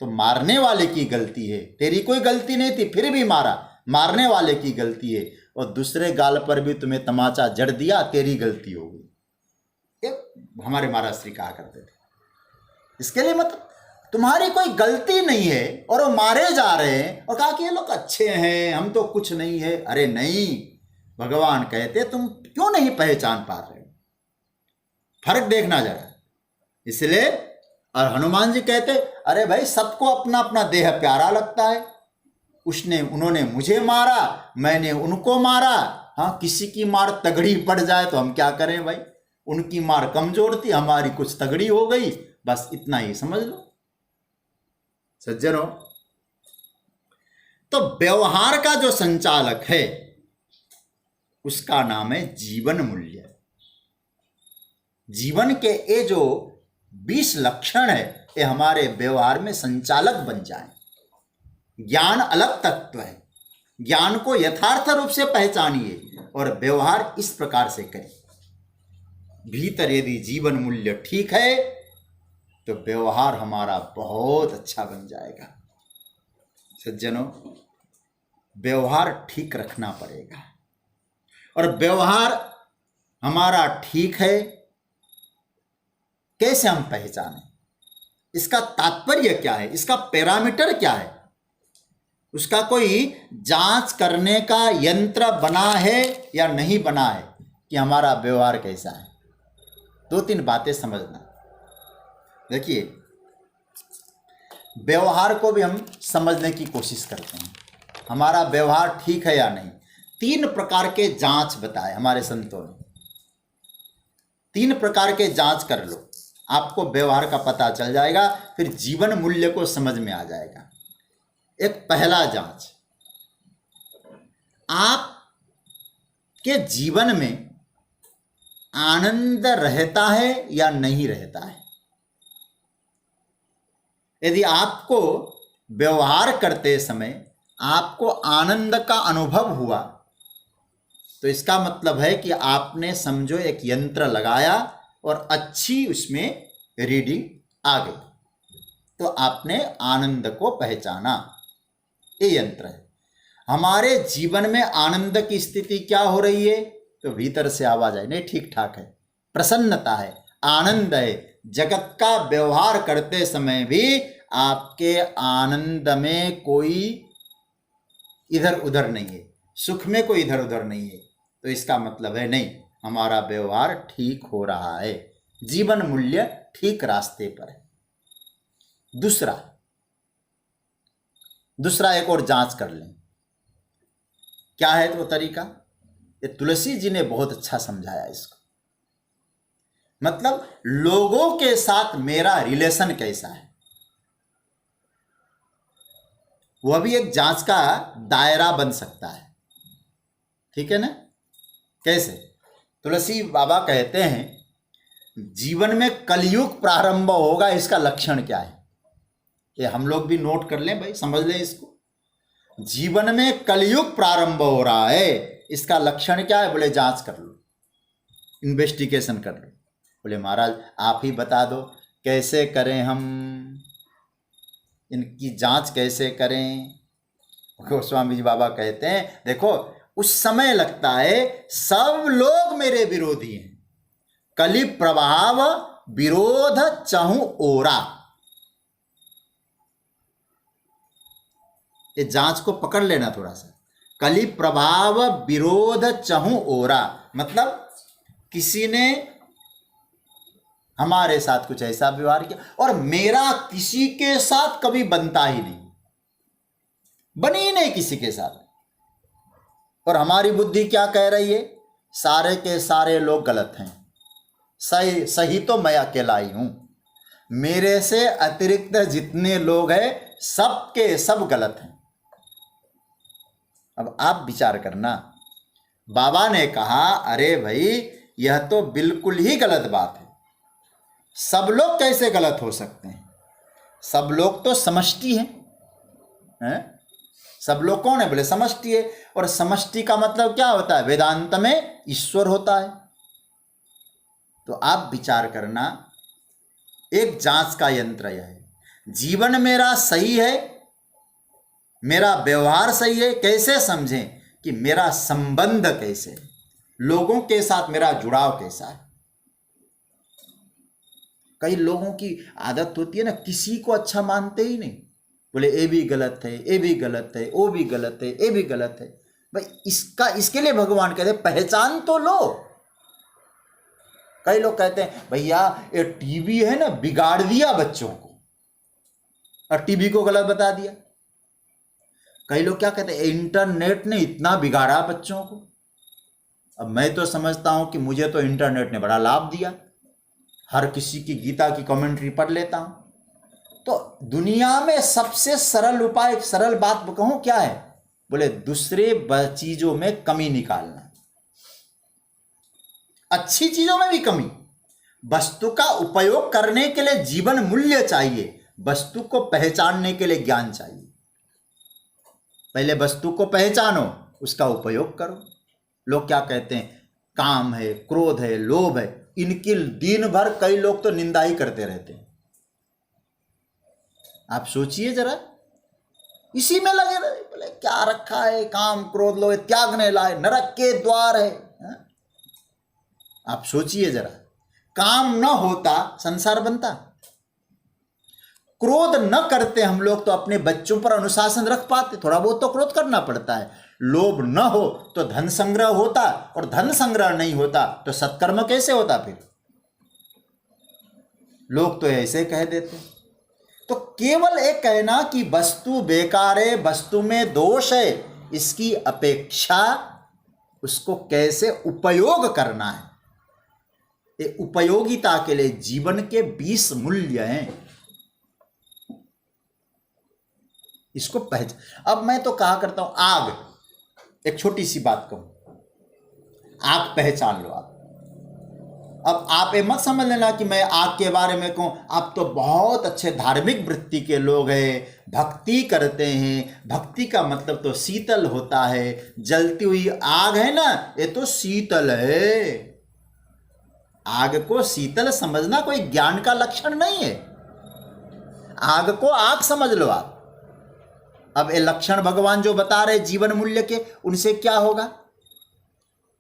तो मारने वाले की गलती है, तेरी कोई गलती नहीं थी फिर भी मारा, मारने वाले की गलती है। और दूसरे गाल पर भी तुम्हें तमाचा जड़ दिया, तेरी गलती हो गई। ये हमारे महाराज श्री कहा करते थे। इसके लिए मतलब तुम्हारी कोई गलती नहीं है और वो मारे जा रहे हैं और कहा कि ये लोग अच्छे हैं, हम तो कुछ नहीं है। अरे नहीं, भगवान कहते तुम क्यों नहीं पहचान पा रहे हो? फर्क देखना जरा। इसलिए और हनुमान जी कहते अरे भाई सबको अपना अपना देह प्यारा लगता है, उन्होंने मुझे मारा, मैंने उनको मारा। हाँ, किसी की मार तगड़ी पड़ जाए तो हम क्या करें भाई? उनकी मार कमजोर थी, हमारी कुछ तगड़ी हो गई, बस इतना ही समझ लो सज्जनों। तो व्यवहार का जो संचालक है उसका नाम है जीवन मूल्य। जीवन के ये जो 20 लक्षण है ये हमारे व्यवहार में संचालक बन जाए। ज्ञान अलग तत्व है, ज्ञान को यथार्थ रूप से पहचानिए और व्यवहार इस प्रकार से करिए। भीतर यदि जीवन मूल्य ठीक है तो व्यवहार हमारा बहुत अच्छा बन जाएगा। सज्जनों, व्यवहार ठीक रखना पड़ेगा। और व्यवहार हमारा ठीक है कैसे हम पहचानें? इसका तात्पर्य क्या है? इसका पैरामीटर क्या है? उसका कोई जांच करने का यंत्र बना है या नहीं बना है कि हमारा व्यवहार कैसा है? 2-3 बातें समझना। देखिए, व्यवहार को भी हम समझने की कोशिश करते हैं, हमारा व्यवहार ठीक है या नहीं। 3 प्रकार के जांच बताए हमारे संतों ने। 3 प्रकार के जांच कर लो, आपको व्यवहार का पता चल जाएगा, फिर जीवन मूल्य को समझ में आ जाएगा। एक पहला जांच, आप कि जीवन में आनंद रहता है या नहीं रहता है। यदि आपको व्यवहार करते समय आपको आनंद का अनुभव हुआ तो इसका मतलब है कि आपने समझो एक यंत्र लगाया और अच्छी उसमें रीडिंग आ गई, तो आपने आनंद को पहचाना। ये यंत्र है। हमारे जीवन में आनंद की स्थिति क्या हो रही है? तो भीतर से आवाज आई, नहीं ठीक ठाक है, प्रसन्नता है, आनंद है। जगत का व्यवहार करते समय भी आपके आनंद में कोई इधर उधर नहीं है, सुख में कोई इधर उधर नहीं है, तो इसका मतलब है नहीं, हमारा व्यवहार ठीक हो रहा है, जीवन मूल्य ठीक रास्ते पर है। दूसरा एक और जांच कर लें। क्या है तो तरीका? ये तुलसी जी ने बहुत अच्छा समझाया इसको। मतलब लोगों के साथ मेरा रिलेशन कैसा है, वह भी एक जांच का दायरा बन सकता है। ठीक है ना? कैसे? तुलसी बाबा कहते हैं जीवन में कलयुग प्रारंभ होगा, इसका लक्षण क्या है? ये हम लोग भी नोट कर लें भाई, समझ लें इसको। जीवन में कलयुग प्रारंभ हो रहा है, इसका लक्षण क्या है? बोले जांच कर लो, इन्वेस्टिगेशन कर लो। बोले महाराज आप ही बता दो, कैसे करें हम इनकी जांच, कैसे करें? गोस्वामी जी बाबा कहते हैं देखो, उस समय लगता है सब लोग मेरे विरोधी हैं, कलि प्रभाव विरोध चहु ओरा। ये जांच को पकड़ लेना थोड़ा सा। कलि प्रभाव विरोध चहु ओरा मतलब किसी ने हमारे साथ कुछ ऐसा व्यवहार किया और मेरा किसी के साथ कभी बनता ही नहीं, बनी ही नहीं किसी के साथ। और हमारी बुद्धि क्या कह रही है? सारे के सारे लोग गलत हैं, सही तो मैं अकेला ही हूं, मेरे से अतिरिक्त जितने लोग हैं सब के सब गलत हैं। अब आप विचार करना, बाबा ने कहा अरे भाई यह तो बिल्कुल ही गलत बात है। सब लोग कैसे गलत हो सकते हैं? सब लोग तो समष्टि हैं? सब लोग कौन है? बोले समष्टि है। और समष्टि का मतलब क्या होता है? वेदांत में ईश्वर होता है। तो आप विचार करना, एक जांच का यंत्र यह है, जीवन मेरा सही है, मेरा व्यवहार सही है, कैसे समझें कि मेरा संबंध कैसे है, लोगों के साथ मेरा जुड़ाव कैसा है। कई लोगों की आदत होती है ना, किसी को अच्छा मानते ही नहीं, बोले ये भी गलत है, ये भी गलत है, वो भी गलत है, ये भी गलत है। भाई इसके लिए भगवान कहते हैं पहचान तो लो। कई लोग कहते हैं भैया ये टीवी है ना बिगाड़ दिया बच्चों को, और टीवी को गलत बता दिया। कई लोग क्या कहते हैं इंटरनेट ने इतना बिगाड़ा बच्चों को। अब मैं तो समझता हूं कि मुझे तो इंटरनेट ने बड़ा लाभ दिया, हर किसी की गीता की कमेंट्री पढ़ लेता हूं। तो दुनिया में सबसे सरल उपाय, सरल बात कहूं क्या है? बोले दूसरे चीजों में कमी निकालना, अच्छी चीजों में भी कमी। वस्तु का उपयोग करने के लिए जीवन मूल्य चाहिए, वस्तु को पहचानने के लिए ज्ञान चाहिए। पहले वस्तु को पहचानो, उसका उपयोग करो। लोग क्या कहते हैं, काम है, क्रोध है, लोभ है, इनकी दिन भर कई लोग तो निंदा ही करते रहते हैं। आप सोचिए जरा, इसी में लगे रहे, बोले क्या रखा है, काम क्रोध लोभ त्यागने लाए, नरक के द्वार है। आप सोचिए जरा, काम न होता संसार बनता? क्रोध न करते हम लोग तो अपने बच्चों पर अनुशासन रख पाते? थोड़ा बहुत तो क्रोध करना पड़ता है। लोभ न हो तो धन संग्रह होता, और धन संग्रह नहीं होता तो सत्कर्म कैसे होता? फिर लोग तो ऐसे कह देते। तो केवल एक कहना कि वस्तु बेकार है, वस्तु में दोष है, इसकी अपेक्षा उसको कैसे उपयोग करना है, ये उपयोगिता के लिए जीवन के 20 मूल्य हैं, इसको पहचान। अब मैं तो कहा करता हूं, आग, एक छोटी सी बात कहूं, आग पहचान लो आप। अब आप ये मत समझ लेना कि मैं आग के बारे में कहूँ, आप तो बहुत अच्छे धार्मिक वृत्ति के लोग हैं, भक्ति करते हैं। भक्ति का मतलब तो शीतल होता है। जलती हुई आग है ना, ये तो शीतल है। आग को शीतल समझना कोई ज्ञान का लक्षण नहीं है। आग को आग समझ लो आप। अब ये लक्षण भगवान जो बता रहे जीवन मूल्य के, उनसे क्या होगा?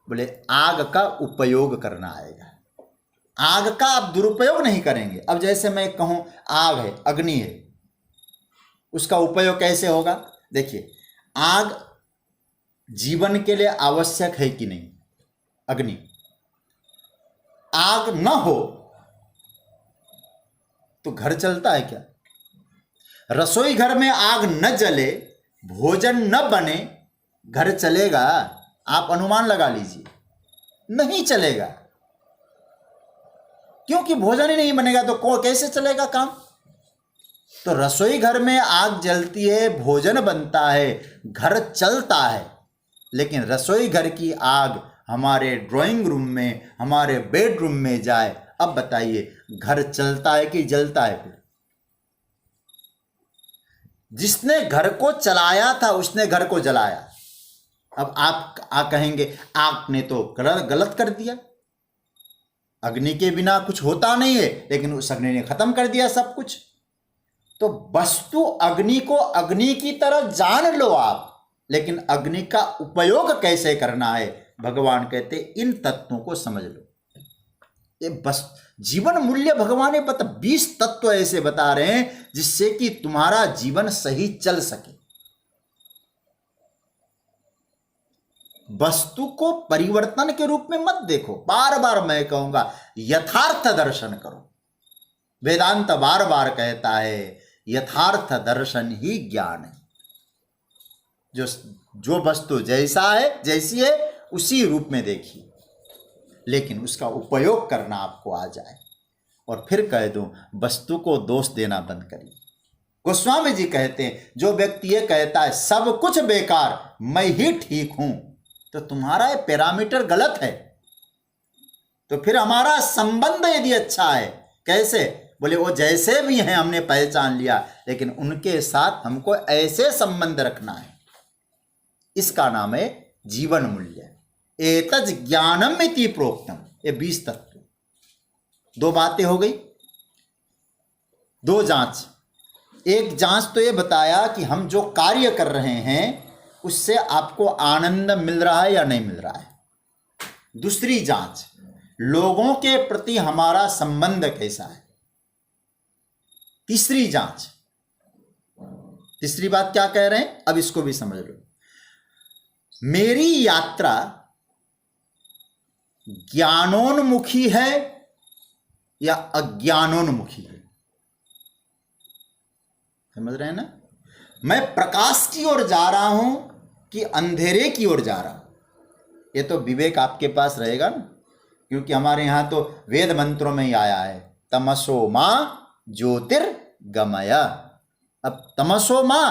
बोले आग का उपयोग करना आएगा। आग का आप दुरुपयोग नहीं करेंगे। अब जैसे मैं कहूं आग है, अग्नि है, उसका उपयोग कैसे होगा? देखिए, आग जीवन के लिए आवश्यक है कि नहीं? अग्नि, आग न हो तो घर चलता है क्या? रसोई घर में आग न जले, भोजन न बने, घर चलेगा? आप अनुमान लगा लीजिए, नहीं चलेगा। क्योंकि भोजन ही नहीं बनेगा तो कैसे चलेगा काम? तो रसोई घर में आग जलती है, भोजन बनता है, घर चलता है। लेकिन रसोई घर की आग हमारे ड्राइंग रूम में, हमारे बेडरूम में जाए, अब बताइए घर चलता है कि जलता है? फिर जिसने घर को चलाया था उसने घर को जलाया। अब आप कहेंगे आपने तो गलत कर दिया, अग्नि के बिना कुछ होता नहीं है, लेकिन उस अग्नि ने खत्म कर दिया सब कुछ। तो वस्तु अग्नि को अग्नि की तरह जान लो आप, लेकिन अग्नि का उपयोग कैसे करना है भगवान कहते इन तत्वों को समझ लो। ये बस जीवन मूल्य भगवान ने 20 तत्व ऐसे बता रहे हैं जिससे कि तुम्हारा जीवन सही चल सके। वस्तु को परिवर्तन के रूप में मत देखो। बार बार मैं कहूंगा यथार्थ दर्शन करो। वेदांत बार बार कहता है यथार्थ दर्शन ही ज्ञान है। जो वस्तु जैसा है, जैसी है, उसी रूप में देखिए, लेकिन उसका उपयोग करना आपको आ जाए। और फिर कह दूं, वस्तु को दोष देना बंद करिए। गोस्वामी जी कहते हैं जो व्यक्ति ये कहता है सब कुछ बेकार, मैं ही ठीक हूं, तो तुम्हारा ये पैरामीटर गलत है। तो फिर हमारा संबंध यदि अच्छा है, कैसे? बोले वो जैसे भी हैं हमने पहचान लिया, लेकिन उनके साथ हमको ऐसे संबंध रखना है। इसका नाम है जीवन मूल्य। एतज ज्ञानम इति प्रोक्तम। ये 20 तत्व, 2 बातें हो गई, 2 जांच। एक जांच तो ये बताया कि हम जो कार्य कर रहे हैं उससे आपको आनंद मिल रहा है या नहीं मिल रहा है। दूसरी जांच, लोगों के प्रति हमारा संबंध कैसा है। तीसरी जांच, तीसरी बात क्या कह रहे हैं, अब इसको भी समझ लो। मेरी यात्रा ज्ञानोन्मुखी है या अज्ञानोन्मुखी है? समझ रहे हैं ना? मैं प्रकाश की ओर जा रहा हूं कि अंधेरे की ओर जा रहा हूं? ये तो विवेक आपके पास रहेगा ना, क्योंकि हमारे यहां तो वेद मंत्रों में ही आया है तमसो मां ज्योतिर्गमय। अब तमसो मां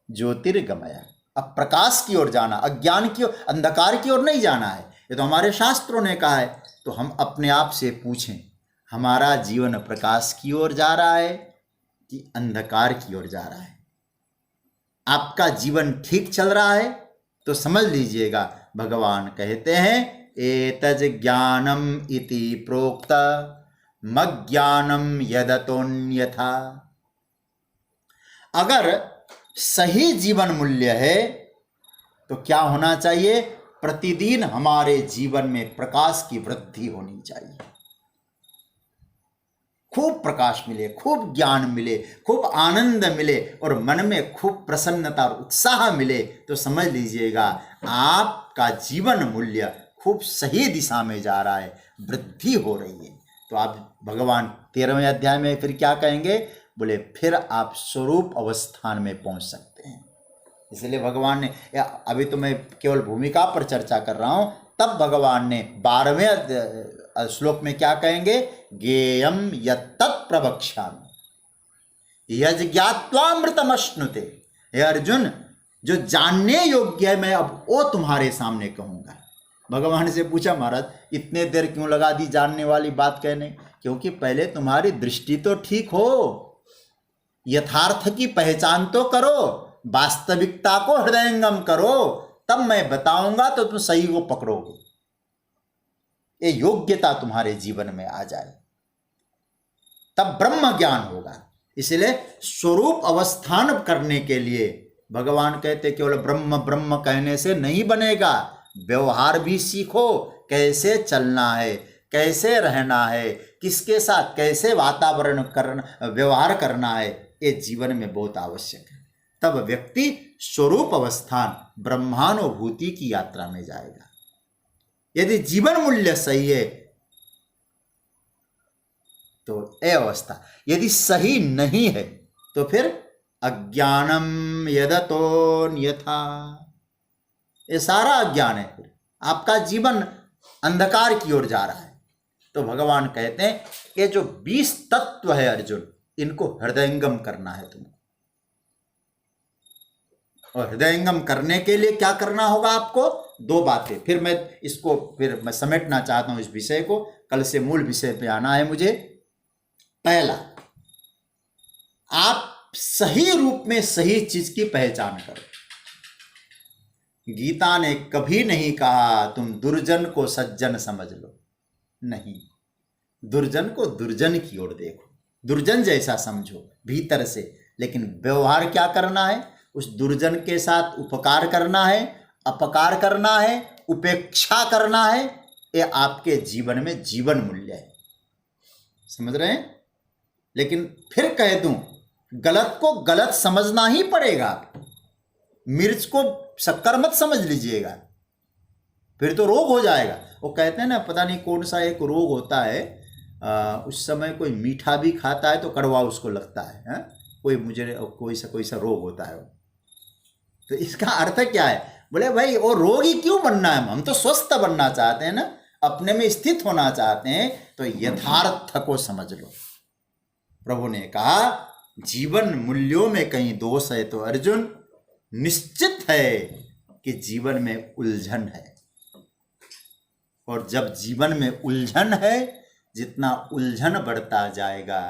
ज्योतिर्गमय, अब प्रकाश की ओर जाना, अज्ञान की ओर, अंधकार की ओर नहीं जाना है। ये तो हमारे शास्त्रों ने कहा है। तो हम अपने आप से पूछें, हमारा जीवन प्रकाश की ओर जा रहा है कि अंधकार की ओर जा रहा है? आपका जीवन ठीक चल रहा है तो समझ लीजिएगा भगवान कहते हैं एतज ज्ञानम इति प्रोक्त मज्ञानम यदतोन्यथा। अगर सही जीवन मूल्य है तो क्या होना चाहिए? प्रतिदिन हमारे जीवन में प्रकाश की वृद्धि होनी चाहिए। खूब प्रकाश मिले, खूब ज्ञान मिले, खूब आनंद मिले और मन में खूब प्रसन्नता और उत्साह मिले, तो समझ लीजिएगा आपका जीवन मूल्य खूब सही दिशा में जा रहा है, वृद्धि हो रही है। तो आप भगवान 13वें अध्याय में फिर क्या कहेंगे? बोले फिर आप स्वरूप अवस्थान में पहुंच सकते हैं। इसलिए भगवान ने, अभी तो मैं केवल भूमिका पर चर्चा कर रहा हूं, तब भगवान ने 12वें श्लोक में क्या कहेंगे? ज्ञेयम यत्तत् प्रवक्ष्यामि यज्ञात्वामृतमश्नुते। हे अर्जुन, जो जानने योग्य है मैं अब वो तुम्हारे सामने कहूँगा। भगवान से पूछा, महाराज इतने देर क्यों लगा दी जानने वाली बात कहने? क्योंकि पहले तुम्हारी दृष्टि तो ठीक हो, यथार्थ की पहचान तो करो, वास्तविकता को हृदयंगम करो, तब मैं बताऊंगा तो तुम सही को पकड़ोगे। ये योग्यता तुम्हारे जीवन में आ जाए तब ब्रह्म ज्ञान होगा। इसलिए स्वरूप अवस्थान करने के लिए भगवान कहते केवल ब्रह्म ब्रह्म कहने से नहीं बनेगा, व्यवहार भी सीखो, कैसे चलना है, कैसे रहना है, किसके साथ कैसे वातावरण करना, व्यवहार करना है, ये जीवन में बहुत आवश्यक है। तब व्यक्ति स्वरूप अवस्थान ब्रह्मानुभूति की यात्रा में जाएगा। यदि जीवन मूल्य सही है तो ये अवस्था, यदि सही नहीं है तो फिर अज्ञानम यदतोन्यथा, ये सारा अज्ञान है, फिर आपका जीवन अंधकार की ओर जा रहा है। तो भगवान कहते हैं कि जो 20 तत्व है अर्जुन, इनको हृदयंगम करना है तुमको। और हृदयंगम करने के लिए क्या करना होगा आपको? 2 बातें। फिर मैं समेटना चाहता हूं इस विषय को, कल से मूल विषय पे आना है मुझे। पहला, आप सही रूप में सही चीज की पहचान करो। गीता ने कभी नहीं कहा तुम दुर्जन को सज्जन समझ लो, नहीं, दुर्जन को दुर्जन की ओर देखो, दुर्जन जैसा समझो भीतर से, लेकिन व्यवहार क्या करना है? उस दुर्जन के साथ उपकार करना है, अपकार करना है, उपेक्षा करना है। ये आपके जीवन में जीवन मूल्य है, समझ रहे हैं? लेकिन फिर कह दूं, गलत को गलत समझना ही पड़ेगा, मिर्च को शक्कर मत समझ लीजिएगा, फिर तो रोग हो जाएगा। वो कहते हैं ना, पता नहीं कौन सा एक रोग होता है, उस समय कोई मीठा भी खाता है तो कड़वा उसको लगता है, कोई सा रोग होता है। तो इसका अर्थ क्या है? बोले भाई वो रोग ही क्यों बनना है, हम तो स्वस्थ बनना चाहते हैं ना, अपने में स्थित होना चाहते हैं। तो यथार्थ को समझ लो। प्रभु ने कहा जीवन मूल्यों में कहीं दोष है तो अर्जुन निश्चित है कि जीवन में उलझन है। और जब जीवन में उलझन है, जितना उलझन बढ़ता जाएगा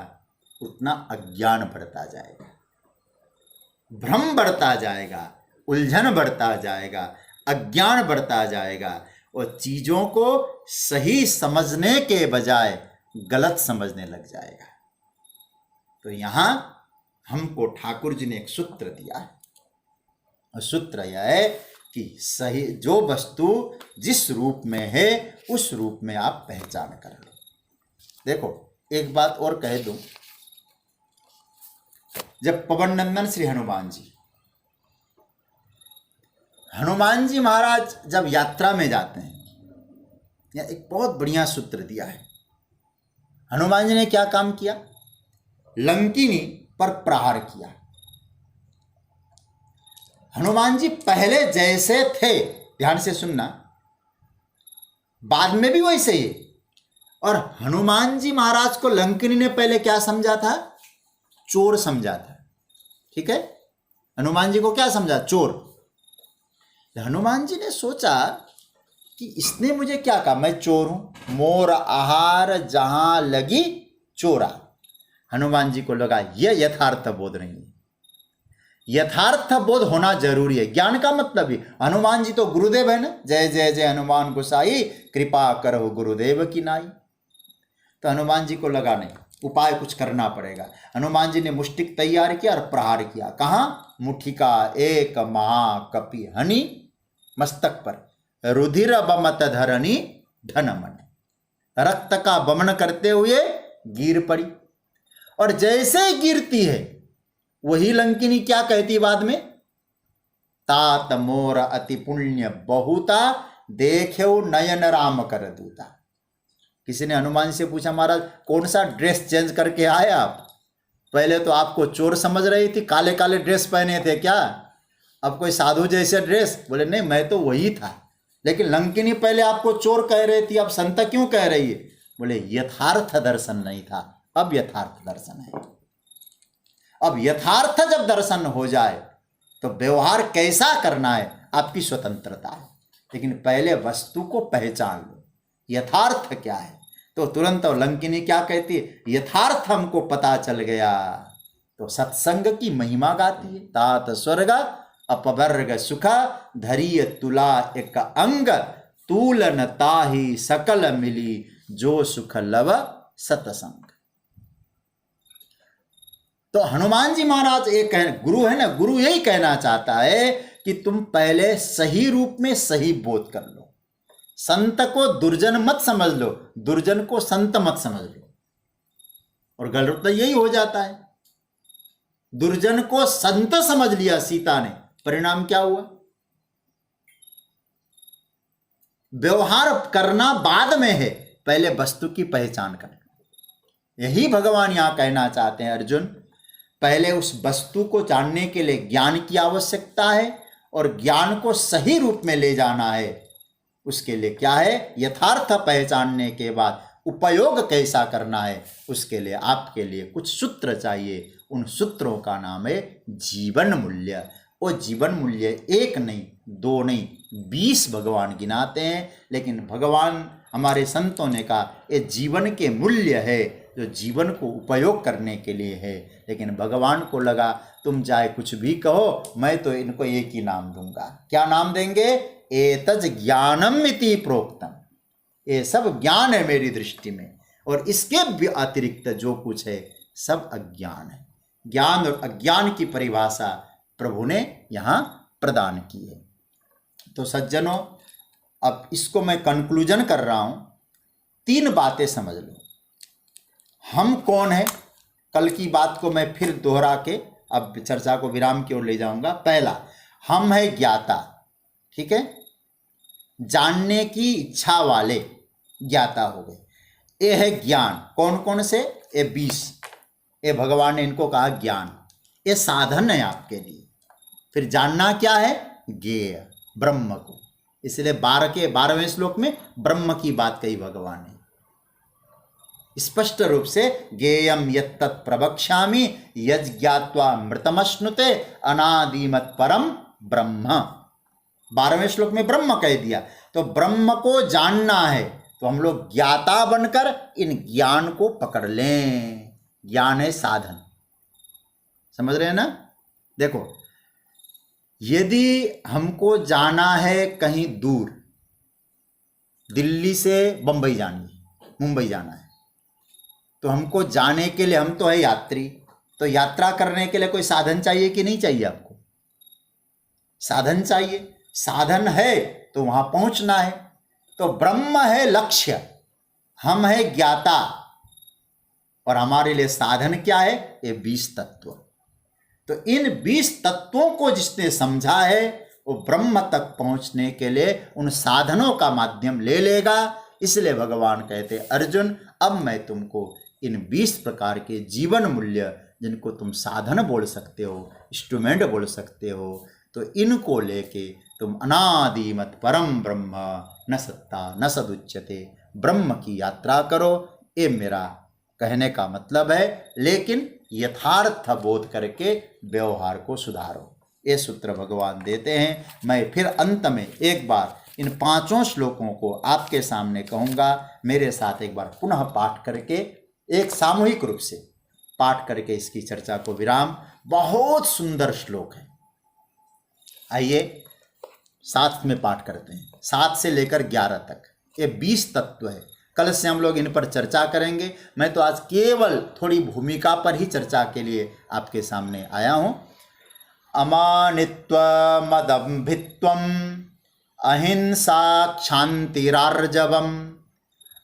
उतना अज्ञान बढ़ता जाएगा, भ्रम बढ़ता जाएगा, उलझन बढ़ता जाएगा, अज्ञान बढ़ता जाएगा, और चीजों को सही समझने के बजाय गलत समझने लग जाएगा। तो यहां हमको ठाकुर जी ने एक सूत्र दिया है, और सूत्र यह है कि सही जो वस्तु जिस रूप में है उस रूप में आप पहचान कर लो। देखो एक बात और कह दूं, जब पवन नंदन श्री हनुमान जी महाराज जब यात्रा में जाते हैं, यह एक बहुत बढ़िया सूत्र दिया है। हनुमान जी ने क्या काम किया? लंकिनी पर प्रहार किया। हनुमान जी पहले जैसे थे, ध्यान से सुनना, बाद में भी वैसे ही। और हनुमान जी महाराज को लंकिनी ने पहले क्या समझा था? चोर समझा था, ठीक है? हनुमान जी को क्या समझा? चोर। हनुमान जी ने सोचा कि इसने मुझे क्या कहा, मैं चोर हूं, मोर आहार जहां लगी चोरा। हनुमान जी को लगा यह यथार्थ बोध नहीं है, यथार्थ बोध होना जरूरी है। ज्ञान का मतलब ही, हनुमान जी तो गुरुदेव है ना, जय जय जय हनुमान गोसाई, कृपा करो गुरुदेव की नाई। तो हनुमान जी को लगा नहीं, उपाय कुछ करना पड़ेगा। हनुमान जी ने मुष्टिक तैयार किया और प्रहार किया। कहाँ? मुठिका एक महाकपि हनि मस्तक पर, रुधिर बमत धरणी धन मन, रक्त का बमन करते हुए गिर पड़ी। और जैसे गिरती है वही लंकिनी क्या कहती बाद में? तात मोर अति पुण्य बहुता, देख्यो नयन राम कर दूता। किसी ने हनुमान से पूछा, महाराज कौन सा ड्रेस चेंज करके आए आप? पहले तो आपको चोर समझ रही थी, काले काले ड्रेस पहने थे क्या? अब कोई साधु जैसे ड्रेस? बोले नहीं, मैं तो वही था। लेकिन लंकिनी पहले आपको चोर कह रही थी, अब संत क्यों कह रही है? बोले यथार्थ दर्शन नहीं था, अब यथार्थ दर्शन है। अब यथार्थ जब दर्शन हो जाए तो व्यवहार कैसा करना है आपकी स्वतंत्रता है, लेकिन पहले वस्तु को पहचान लो, यथार्थ क्या है। तो तुरंत लंकिनी क्या कहती है, यथार्थ हमको पता चल गया तो सत्संग की महिमा गाती है। तात स्वर्ग अपवर्ग सुख धरिय तुला एक अंग, तूलन ताही सकल मिली जो सुख लव सतसंग। तो हनुमान जी महाराज एक गुरु है ना, गुरु यही कहना चाहता है कि तुम पहले सही रूप में सही बोध कर लो। संत को दुर्जन मत समझ लो, दुर्जन को संत मत समझ लो। और गलत तो यही हो जाता है, दुर्जन को संत समझ लिया सीता ने, परिणाम क्या हुआ? व्यवहार करना बाद में है, पहले वस्तु की पहचान करना। यही भगवान यहां कहना चाहते हैं, अर्जुन पहले उस वस्तु को जानने के लिए ज्ञान की आवश्यकता है, और ज्ञान को सही रूप में ले जाना है। उसके लिए क्या है, यथार्थ पहचानने के बाद उपयोग कैसा करना है, उसके लिए आपके लिए कुछ सूत्र चाहिए। उन सूत्रों का नाम है जीवन मूल्य। वो जीवन मूल्य एक नहीं, दो नहीं, 20 भगवान गिनाते हैं। लेकिन भगवान हमारे संतों ने कहा ये जीवन के मूल्य है, जो जीवन को उपयोग करने के लिए है। लेकिन भगवान को लगा तुम चाहे कुछ भी कहो, मैं तो इनको एक ही नाम दूंगा। क्या नाम देंगे? एतज ज्ञानम इति प्रोक्तम। ये सब ज्ञान है मेरी दृष्टि में, और इसके अतिरिक्त जो कुछ है सब अज्ञान है। ज्ञान और अज्ञान की परिभाषा प्रभु ने यहाँ प्रदान की है। तो सज्जनों, अब इसको मैं कंक्लूजन कर रहा हूं, 3 बातें समझ लो। हम कौन है, कल की बात को मैं फिर दोहरा के अब चर्चा को विराम की ओर ले जाऊंगा। पहला, हम है ज्ञाता, ठीक है, जानने की इच्छा वाले ज्ञाता हो गए। ये है ज्ञान, कौन कौन से? ये 20, ये भगवान ने इनको कहा ज्ञान, ये साधन है आपके लिए। फिर जानना क्या है? ज्ञेय, ब्रह्म को। इसलिए 12वें श्लोक में ब्रह्म की बात कही भगवान ने स्पष्ट रूप से, ज्ञेयम यत्तत् प्रवक्ष्यामि यज्ञात्वा मृतमश्नुते अनादिमत् परम ब्रह्म। 12वें श्लोक में ब्रह्म कह दिया। तो ब्रह्म को जानना है, तो हम लोग ज्ञाता बनकर इन ज्ञान को पकड़ लें। ज्ञान है साधन, समझ रहे हैं ना? देखो, यदि हमको जाना है कहीं दूर, दिल्ली से बंबई जानी है, मुंबई जाना है, तो हमको जाने के लिए, हम तो है यात्री, तो यात्रा करने के लिए कोई साधन चाहिए कि नहीं चाहिए? आपको साधन चाहिए। साधन है तो वहां पहुंचना है। तो ब्रह्म है लक्ष्य, हम है ज्ञाता, और हमारे लिए साधन क्या है? ये 20 तत्व। तो इन 20 तत्वों को जिसने समझा है, वो ब्रह्म तक पहुंचने के लिए उन साधनों का माध्यम ले लेगा। इसलिए भगवान कहते, अर्जुन अब मैं तुमको इन 20 प्रकार के जीवन मूल्य, जिनको तुम साधन बोल सकते हो, इंस्ट्रूमेंट बोल सकते हो, तो इनको लेके तुम अनादिमत परम ब्रह्म न सत्ता न सदुच्यते, ब्रह्म की यात्रा करो। ये मेरा कहने का मतलब है। लेकिन यथार्थ बोध करके व्यवहार को सुधारो, ये सूत्र भगवान देते हैं। मैं फिर अंत में एक बार इन 5 श्लोकों को आपके सामने कहूँगा। मेरे साथ एक बार पुनः पाठ करके, एक सामूहिक रूप से पाठ करके इसकी चर्चा को विराम। बहुत सुंदर श्लोक है, आइए साथ में पाठ करते हैं। 7 से लेकर 11 तक ये 20 तत्व है। कल से हम लोग इन पर चर्चा करेंगे। मैं तो आज केवल थोड़ी भूमिका पर ही चर्चा के लिए आपके सामने आया हूँ। अमानित्वमदम्भित्वम अहिंसा क्षान्तिरार्जवम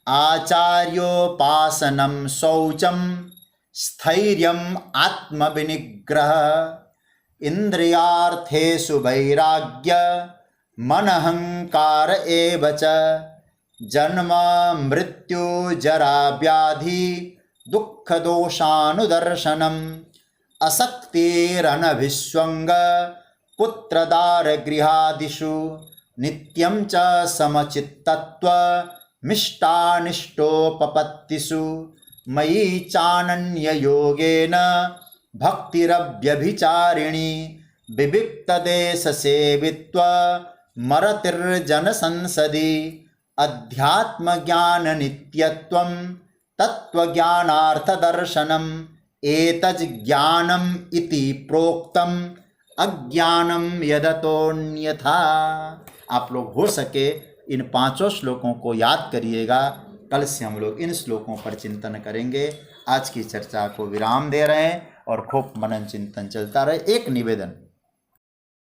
आचार्योपासनम शौचम स्थैर्यम आत्मविनिग्रह इंद्रियार्थेषु वैराग्य मनहंकार एव च जन्म मृत्यु जरा व्याधि दुख दोषानुदर्शनम असक्तिरनभिस्वंग पुत्रदार गृहादिषु नित्यं च समचित्तत्व मिष्टानिष्टोपपत्तिषु मयि चानन्ययोगेन भक्तिरव्यभिचारिणी विविक्तदेश सेवित्वा मरतिर्जन संसदि अध्यात्म ज्ञान नित्यत्वं तत्वज्ञानार्थ दर्शनम एतज ज्ञानम इति प्रोक्तम अज्ञानम यदतोन्यथा। आप लोग हो सके इन 5 श्लोकों को याद करिएगा। कल से हम लोग इन श्लोकों पर चिंतन करेंगे। आज की चर्चा को विराम दे रहे हैं और खूब मनन चिंतन चलता रहे। एक निवेदन,